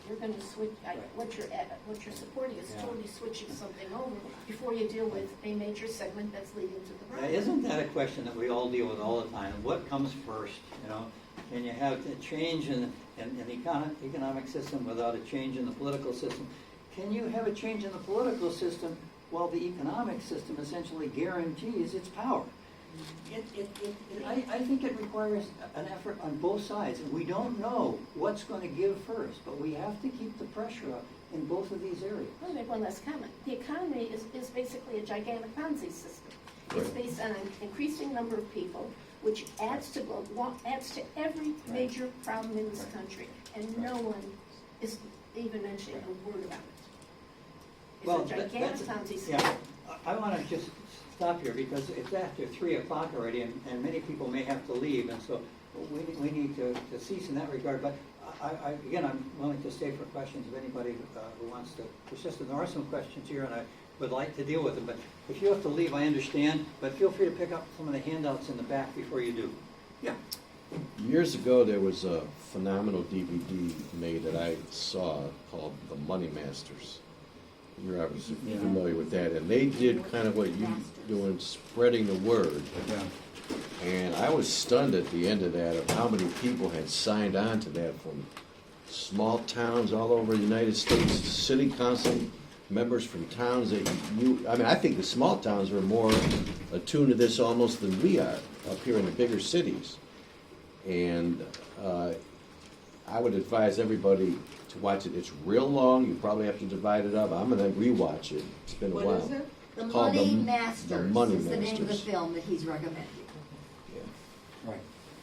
you're gonna switch, what you're supporting is
Yeah.
totally switching something over before you deal with a major segment that's leading to the
Now,
problem.
isn't that a question that we all deal with all the time? What comes first, you know? Can you have a change in the economic system without a change in the political system? Can you have a change in the political system while the economic system essentially guarantees its power? I think it requires an effort on both sides, and we don't know what's going to give first, but we have to keep the pressure up in both of these areas.
Let me make one last comment. The economy is basically a gigantic Ponzi system. It's
Right.
based on an increasing number of people, which adds to every major problem in this country, and no one is even mentioning a word about it.
Well,
It's a gigantic Ponzi system.
Yeah, I want to just stop here because it's after 3 o'clock already, and many people may have to leave, and so we need to cease in that regard. But again, I'm willing to stay for questions of anybody who wants to persist. And there are some questions here, and I would like to deal with them. But if you have to leave, I understand. But feel free to pick up some of the handouts in the back before you do. Yeah.
Years ago, there was a phenomenal DVD made that I saw called The Money Masters. You're obviously familiar with that. And they did kind of what you're doing, spreading the word.
Yeah.
And I was stunned at the end of that of how many people had signed on to that from small towns all over the United States, city council members from towns that I think the small towns are more attuned to this almost than we are up here in the bigger cities. And I would advise everybody to watch it. It's real long. You probably have to divide it up. I'm going to rewatch it. It's been a while.
What is it?
The
It's called
Money
The
Masters
Money
is the name of the
Masters.
film that he's recommending.
Yeah.
Right.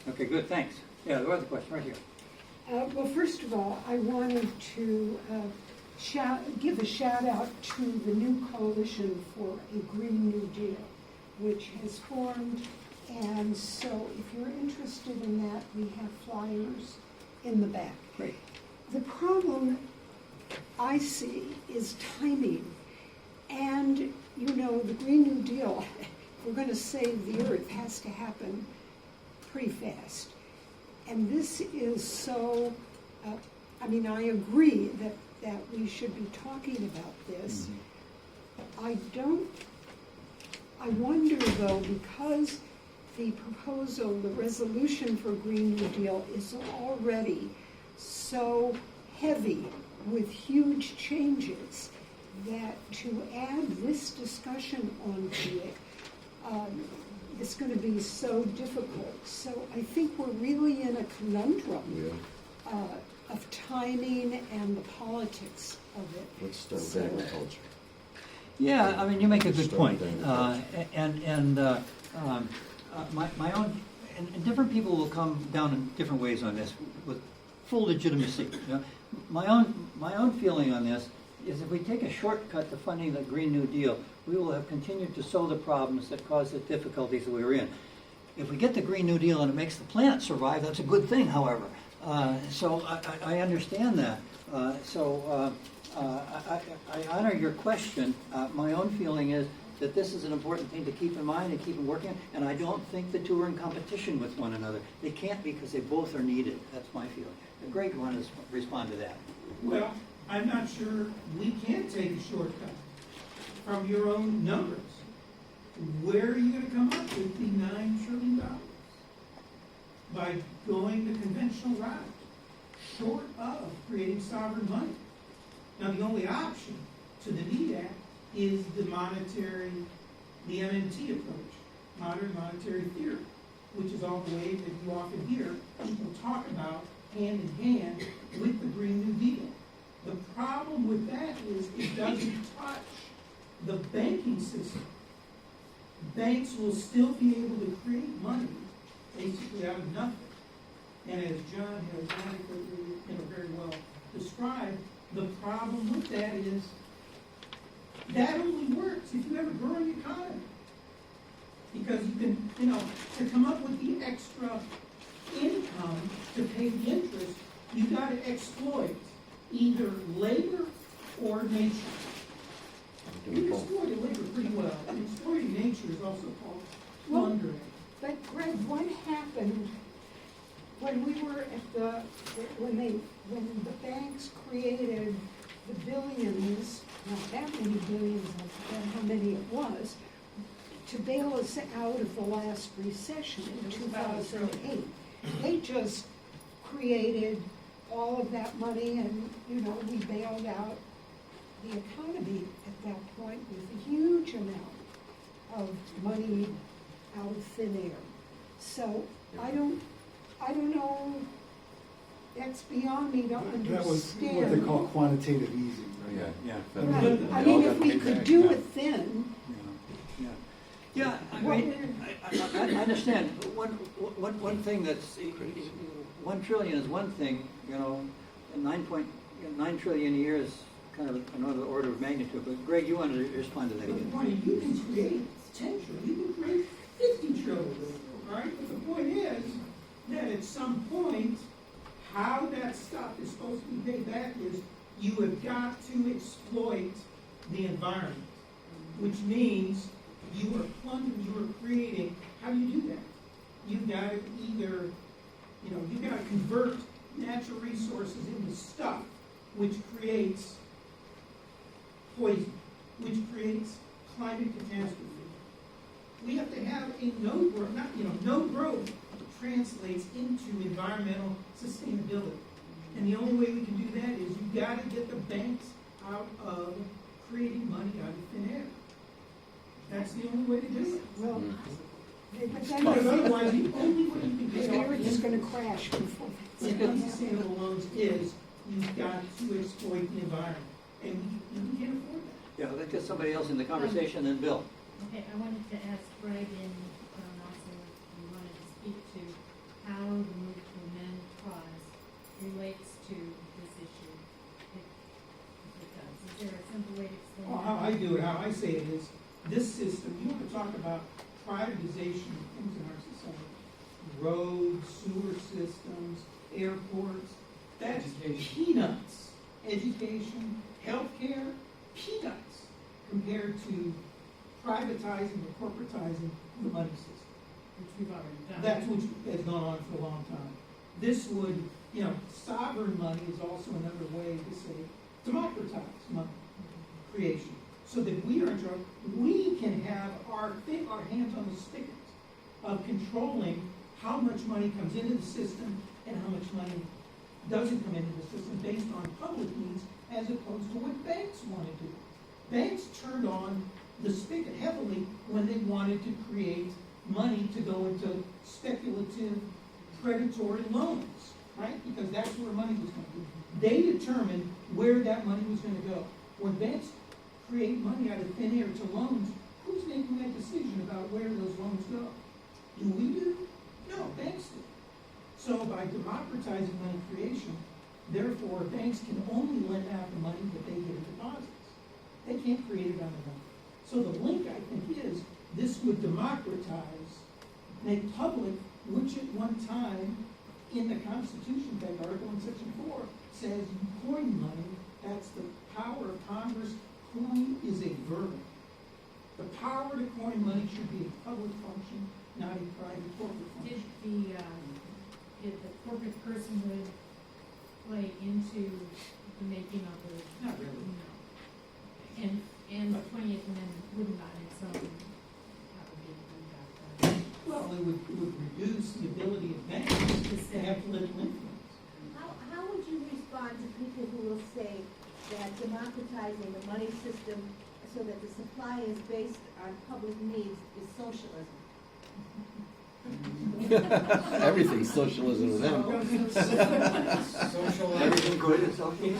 Okay, good, thanks. Yeah, there was a question right here.
Well, first of all, I wanted to give a shout out to the new Coalition for a Green New Deal, which has formed. And so if you're interested in that, we have flyers in the back.
Great.
The problem I see is timing. And, you know, the Green New Deal, if we're going to save the earth, has to happen pretty fast. And this is so, I agree that we should be talking about this. I wonder though, because the proposal, the resolution for Green New Deal is already so heavy with huge changes that to add this discussion onto it, it's going to be so difficult. So I think we're really in a conundrum of timing and the politics of it.
Let's start with agriculture.
Yeah, I mean, you make a good
Start
point.
with
My own, and different people will come down in different ways on this with full legitimacy. You know? My own feeling on this is if we take a shortcut to funding the Green New Deal, we will have continued to sow the problems that caused the difficulties that we were in. If we get the Green New Deal and it makes the planet survive, that's a good thing, however. So I understand that. I honor your question. My own feeling is that this is an important thing to keep in mind and keep working, and I don't think the two are in competition with one another. They can't be because they both are needed. That's my feeling. Greg, want to respond to that?
Well, I'm not sure we can take a shortcut from your own numbers. Where are you going to come up with the $9 trillion? By going the conventional route, short of creating sovereign money. Now, the only option to the NEED Act is the MMT approach, modern monetary theory, which is all the way that you often hear people talk about hand in hand with the Green New Deal. The problem with that is it doesn't touch the banking system. Banks will still be able to create money basically out of nothing. And as John has adequately, very well described, the problem with that is that only works if you have a growing economy. Because you can, to come up with the extra income to pay the interest, you got to exploit either labor or nature. You exploited labor pretty well. Exploiting nature is also called plundering.
But Greg, what when we were at when the banks created the billions, not that many billions, I forget how many it was, to bail us out of the last recession in 2008. They just created all of that money and, we bailed out the economy at that point with a huge amount of money out of thin air. So I don't know, that's beyond me to understand.
That was what they call quantitative easing.
Yeah.
Right, I mean, if we could do it then,
Yeah, I mean, I understand. One thing that's, 1 trillion is one thing, 9 trillion a year is kind of another order of magnitude. But Greg, you wanted to respond to that
But the
again.
point is, you can create 10 trillion, you can create 50 trillion, all right? But the point is that at some point, how that stuff is supposed to be paid back is you have got to exploit the environment, which means you are plundering, you are creating. How do you do that? You've got to either, you've got to convert natural resources into stuff, which creates poison, which creates climate catastrophe. We have to have a no growth, no growth translates into environmental sustainability. And the only way we can do that is you've got to get the banks out of creating money out of thin air. That's the only way to do it.
well, but
Because
then
otherwise, the only way you can
the
get
marriage is
off
gonna crash before that's
in
gonna happen.
unsustainable loans is you've got to exploit the environment. And we can't afford that.
Yeah, let's get somebody else in the conversation, then Bill.
Okay, I wanted to ask Greg and also if you wanted to speak to how the move to amend clause relates to this issue. If it does, is there a simple way to explain
Well,
that?
how I do it, how I say it is, this system, you want to talk about privatization of things in our society. Roads, sewer systems, airports, that's peanuts. Education, healthcare, peanuts compared to privatizing or corporatizing the money system.
Which we've already done.
That's which has gone on for a long time. This would, sovereign money is also another way to say democratize money creation, so that we are in charge. We can have our hands on the spigot of controlling how much money comes into the system and how much money doesn't come into the system based on public needs as opposed to what banks want to do. Banks turned on the spigot heavily when they wanted to create money to go into speculative, predatory loans, right? Because that's where money was going to go. They determined where that money was going to go. When banks create money out of thin air to loans, who's making that decision about where those loans go? Do we do? No, banks do. So by democratizing money creation, therefore banks can only lend out the money that they get in deposits. They can't create it on their own. So the link, I think, is this would democratize, make public, which at one time in the Constitution, that article in section 4 says you coin money. That's the power of Congress. Coin is a verb. The power to coin money should be a public function, not a private corporate function.
Did the corporate personhood play into the making of the?
Not really.
No. And the 28th Amendment wouldn't on its own probably do that.
Well, it would reduce the ability of banks to have political influence.
How would you respond to people who will say that democratizing the money system so that the supply is based on public needs is socialism?
Everything's socialism with them.
Everything good is social?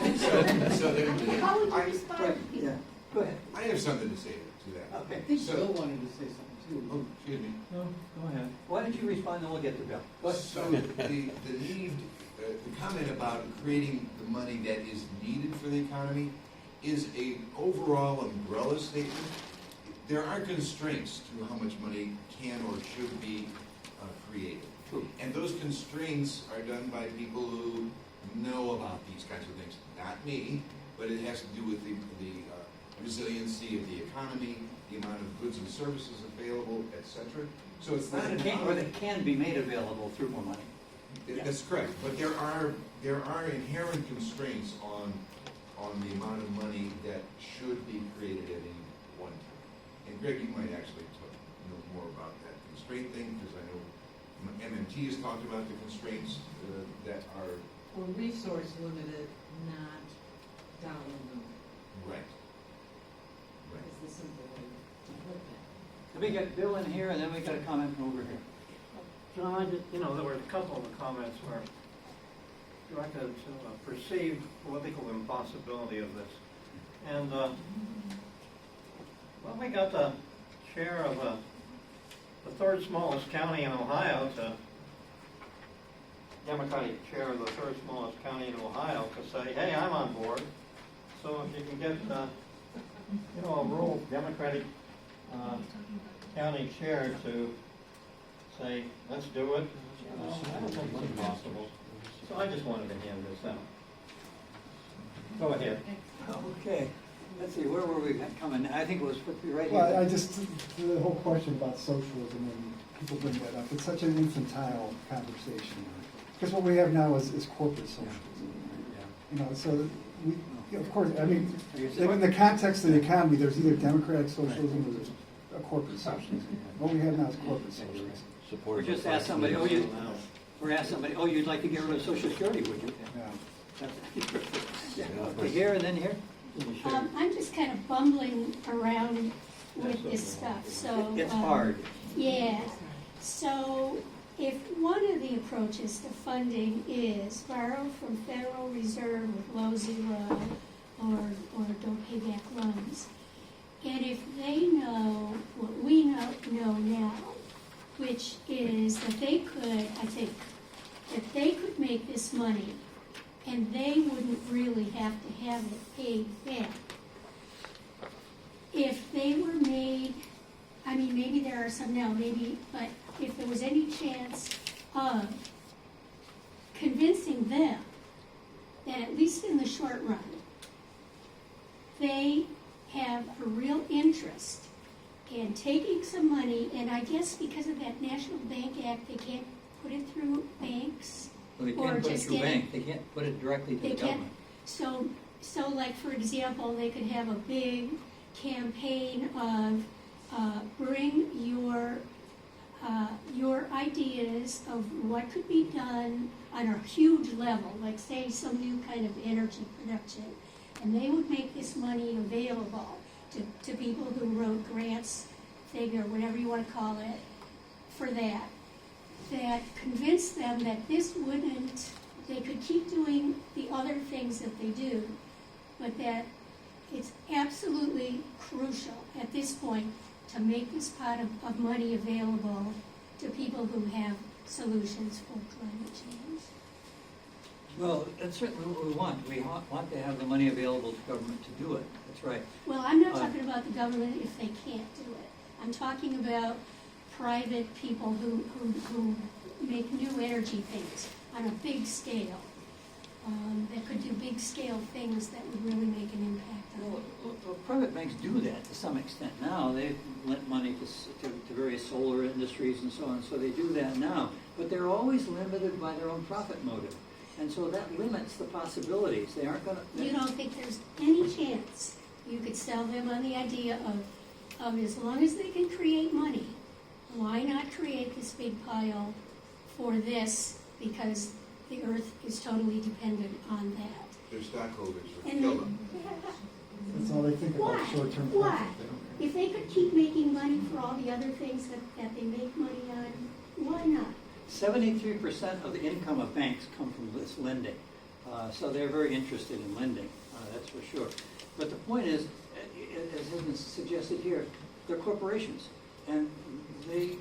How would you respond to
Right,
people?
yeah, go ahead.
I have something to say to that.
Okay,
I think
So-
Bill wanted to say something too.
Oh, excuse me.
no, go ahead. Why don't you respond, then we'll get to Bill. Go ahead.
So the need, the comment about creating the money that is needed for the economy is a overall umbrella statement. There are constraints to how much money can or should be created.
True.
And those constraints are done by people who know about these kinds of things. Not me, but it has to do with the resiliency of the economy, the amount of goods and services available, etc. So it's not
Or that can be made available through more money.
That's correct, but there are inherent constraints on the amount of money that should be created at any one time. And Greg, you might actually know more about that constraint thing, because I know MMT has talked about the constraints that are.
Or resource limited, not dollar limited,
Right.
is the simple way to put that.
Let me get Bill in here, and then we got a comment from over here.
John, there were a couple of the comments were directed to a perceived political impossibility of this. And, we got the chair of the third smallest county in Ohio Democratic chair of the third smallest county in Ohio to say, hey, I'm on board. So if you can get, a rural Democratic county chair to say, let's do it, I don't think it's impossible. So I just wanted to hand this out. Go ahead.
Okay, let's see, where were we coming? I think it was right here.
Well, the whole question about socialism, and people bring that up, it's such an infantile conversation. Because what we have now is corporate socialism. So we, of course, in the context of the economy, there's either democratic socialism or there's a corporate socialism. What we have now is corporate socialism.
Or just ask somebody, you'd like to get rid of Social Security, would you?
Yeah.
Okay, here and then here?
I'm just kind of bumbling around with this stuff, so.
It's hard.
Yeah, so if one of the approaches to funding is borrow from Federal Reserve with low zero or don't pay back loans, and if they know what we know now, which is that they could, that they could make this money and they wouldn't really have to have it paid back. If they were made, maybe there are some now, but if there was any chance of convincing them that at least in the short run, they have a real interest in taking some money, and I guess because of that National Bank Act, they can't put it through banks.
Well, they can't put it through bank, they can't put it directly to the government.
So like, for example, they could have a big campaign of bring your ideas of what could be done on a huge level, like say some new kind of energy production, and they would make this money available to people who wrote grants, figure, whatever you want to call it, for that convinced them that this wouldn't, they could keep doing the other things that they do, but that it's absolutely crucial at this point to make this pot of money available to people who have solutions for climate change.
Well, that's certainly what we want. We want to have the money available to government to do it. That's right.
Well, I'm not talking about the government if they can't do it. I'm talking about private people who make new energy things on a big scale, that could do big scale things that would really make an impact on it.
Well, private banks do that to some extent now. They've lent money to various solar industries and so on, so they do that now. But they're always limited by their own profit motive. And so that limits the possibilities. They aren't going to...
You don't think there's any chance you could sell them on the idea of as long as they can create money, why not create this big pile for this, because the earth is totally dependent on that.
Their stockholders would
And
kill
they-
them.
That's all they think about,
Why?
short-term
Why?
profit. They don't care.
If they could keep making money for all the other things that they make money on, why not?
73% of the income of banks come from this lending. So they're very interested in lending, that's for sure. But the point is, as has been suggested here, they're corporations. And they,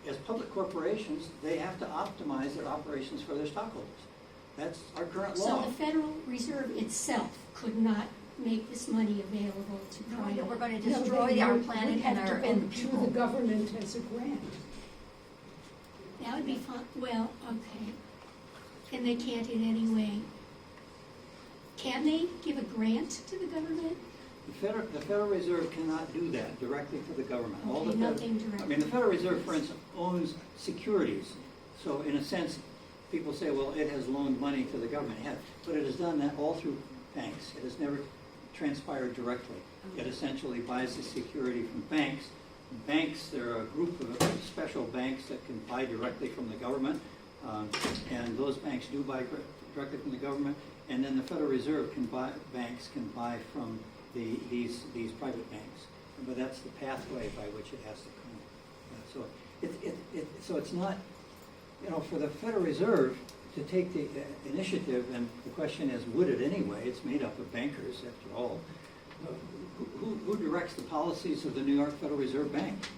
as public corporations, they have to optimize their operations for their stockholders. That's our current law.
So the Federal Reserve itself could not make this money available to private.
We're going to
No,
destroy
they
our
would
planet
have
and
to
our
go
own
to
people.
the government as a grant.
That would be fun. Well, okay. And they can't in any way. Can they give a grant to the government?
The Federal Reserve cannot do that directly to the government. All
Okay,
the
nothing directly.
I mean, the Federal Reserve, for instance, owns securities. So in a sense, people say, well, it has loaned money to the government. It has, but it has done that all through banks. It has never transpired directly. It essentially buys the security from banks. Banks, there are a group of special banks that can buy directly from the government, and those banks do buy directly from the government. And then the Federal Reserve banks can buy from these private banks. But that's the pathway by which it has to come. So it's not, for the Federal Reserve to take the initiative, and the question is, would it anyway? It's made up of bankers, after all. Who directs the policies of the New York Federal Reserve Bank?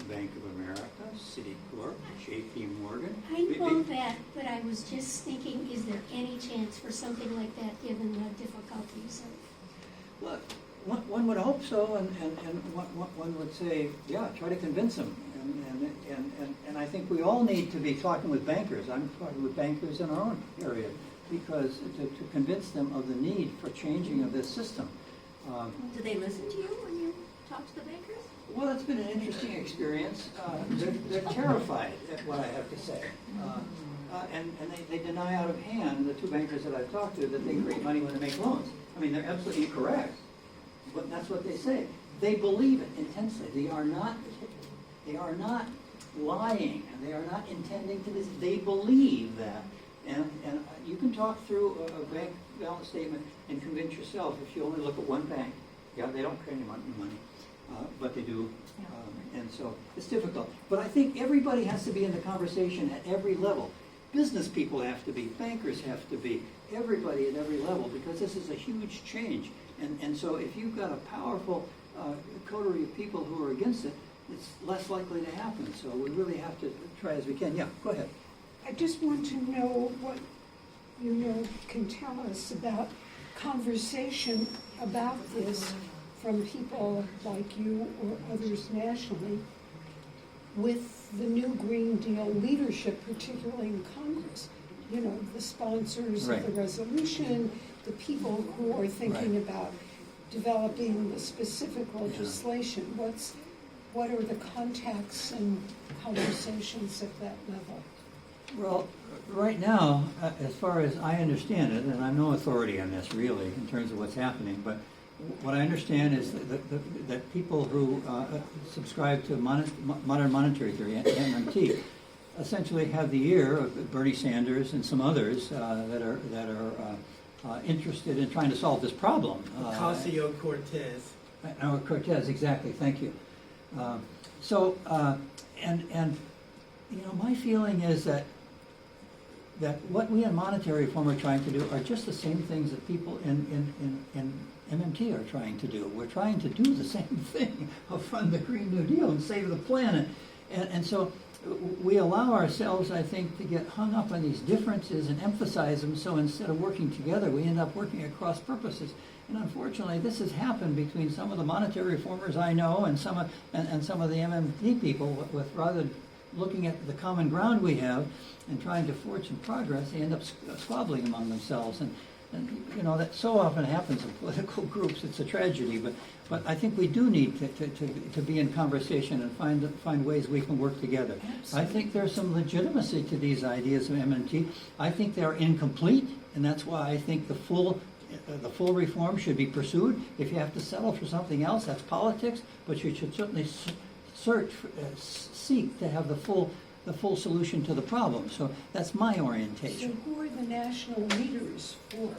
Bank of America, Citicorp, J.P. Morgan.
I know that, but I was just thinking, is there any chance for something like that given the difficulties of?
Well, one would hope so, and one would say, yeah, try to convince them. And I think we all need to be talking with bankers. I'm talking with bankers in our own area, because to convince them of the need for changing of this system.
Do they listen to you when you talk to the bankers?
Well, it's been an interesting experience. They're terrified at what I have to say. And they deny out of hand, the two bankers that I've talked to, that they create money when they make loans. I mean, they're absolutely incorrect, but that's what they say. They believe it intensely. They are not lying, and they are not intending to this. They believe that. And you can talk through a bank balance statement and convince yourself if you only look at one bank. Yeah, they don't create any money. But they do, and so it's difficult. But I think everybody has to be in the conversation at every level. Business people have to be, bankers have to be, everybody at every level, because this is a huge change. And so if you've got a powerful coterie of people who are against it, it's less likely to happen. So we really have to try as we can. Yeah, go ahead.
I just want to know what can tell us about conversation about this from people like you or others nationally with the new Green Deal leadership, particularly in Congress. The sponsors of the resolution, the people who are thinking about developing the specific legislation. What are the contacts and conversations at that level?
Well, right now, as far as I understand it, and I'm no authority on this really in terms of what's happening, but what I understand is that people who subscribe to modern monetary theory, MMT, essentially have the ear of Bernie Sanders and some others that are interested in trying to solve this problem.
Ocasio-Cortez.
Cortez, exactly. Thank you. My feeling is that what we in monetary reform are trying to do are just the same things that people in MMT are trying to do. We're trying to do the same thing of fund the Green New Deal and save the planet. And so we allow ourselves, I think, to get hung up on these differences and emphasize them. So instead of working together, we end up working at cross purposes. And unfortunately, this has happened between some of the monetary reformers I know and some of the MMT people, with rather than looking at the common ground we have and trying to forge some progress, they end up squabbling among themselves. And that so often happens in political groups. It's a tragedy, but I think we do need to be in conversation and find ways we can work together. Absolutely. I think there's some legitimacy to these ideas of MMT. I think they're incomplete, and that's why I think the full reform should be pursued. If you have to settle for something else, that's politics, but you should certainly seek to have the full solution to the problem. So that's my orientation.
So who are the national leaders for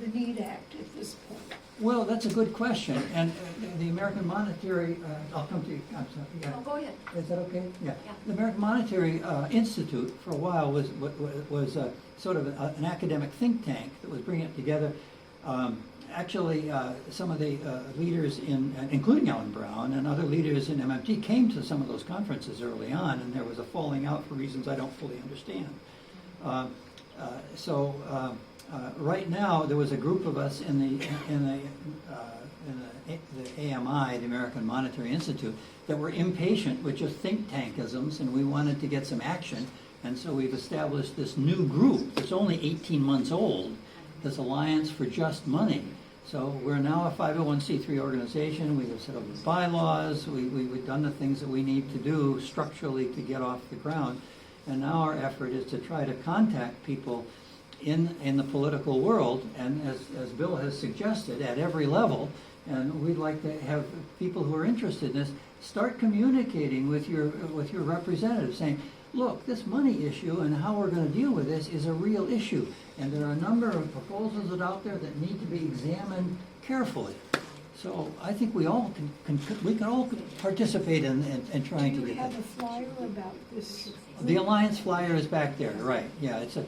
the NEED Act at this point?
Well, that's a good question. And the American Monetary, I'll come to you. I'm sorry. Yeah.
Oh, go ahead.
Is that okay? Yeah. The American Monetary Institute for a while was sort of an academic think tank that was bringing it together. Actually, some of the leaders including Alan Brown and other leaders in MMT came to some of those conferences early on, and there was a falling out for reasons I don't fully understand. Right now, there was a group of us in the AMI, the American Monetary Institute, that were impatient with just think tankisms, and we wanted to get some action. And so we've established this new group that's only 18 months old, this Alliance for Just Money. So we're now a 501c3 organization. We have set up bylaws. We've done the things that we need to do structurally to get off the ground. And now our effort is to try to contact people in the political world, and as Bill has suggested, at every level. And we'd like to have people who are interested in this start communicating with your representatives, saying, look, this money issue and how we're going to deal with this is a real issue. And there are a number of proposals that are out there that need to be examined carefully. So I think we all we can all participate in trying to
Do you
get
have
that.
a flyer about this?
The Alliance flyer is back there, right? Yeah, it's a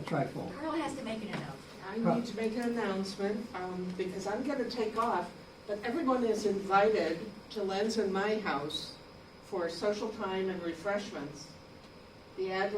trifold.
Carl has to make an announcement.
I need to make an announcement, because I'm gonna take off, but everyone is invited to Len's and my house for social time and refreshments. The address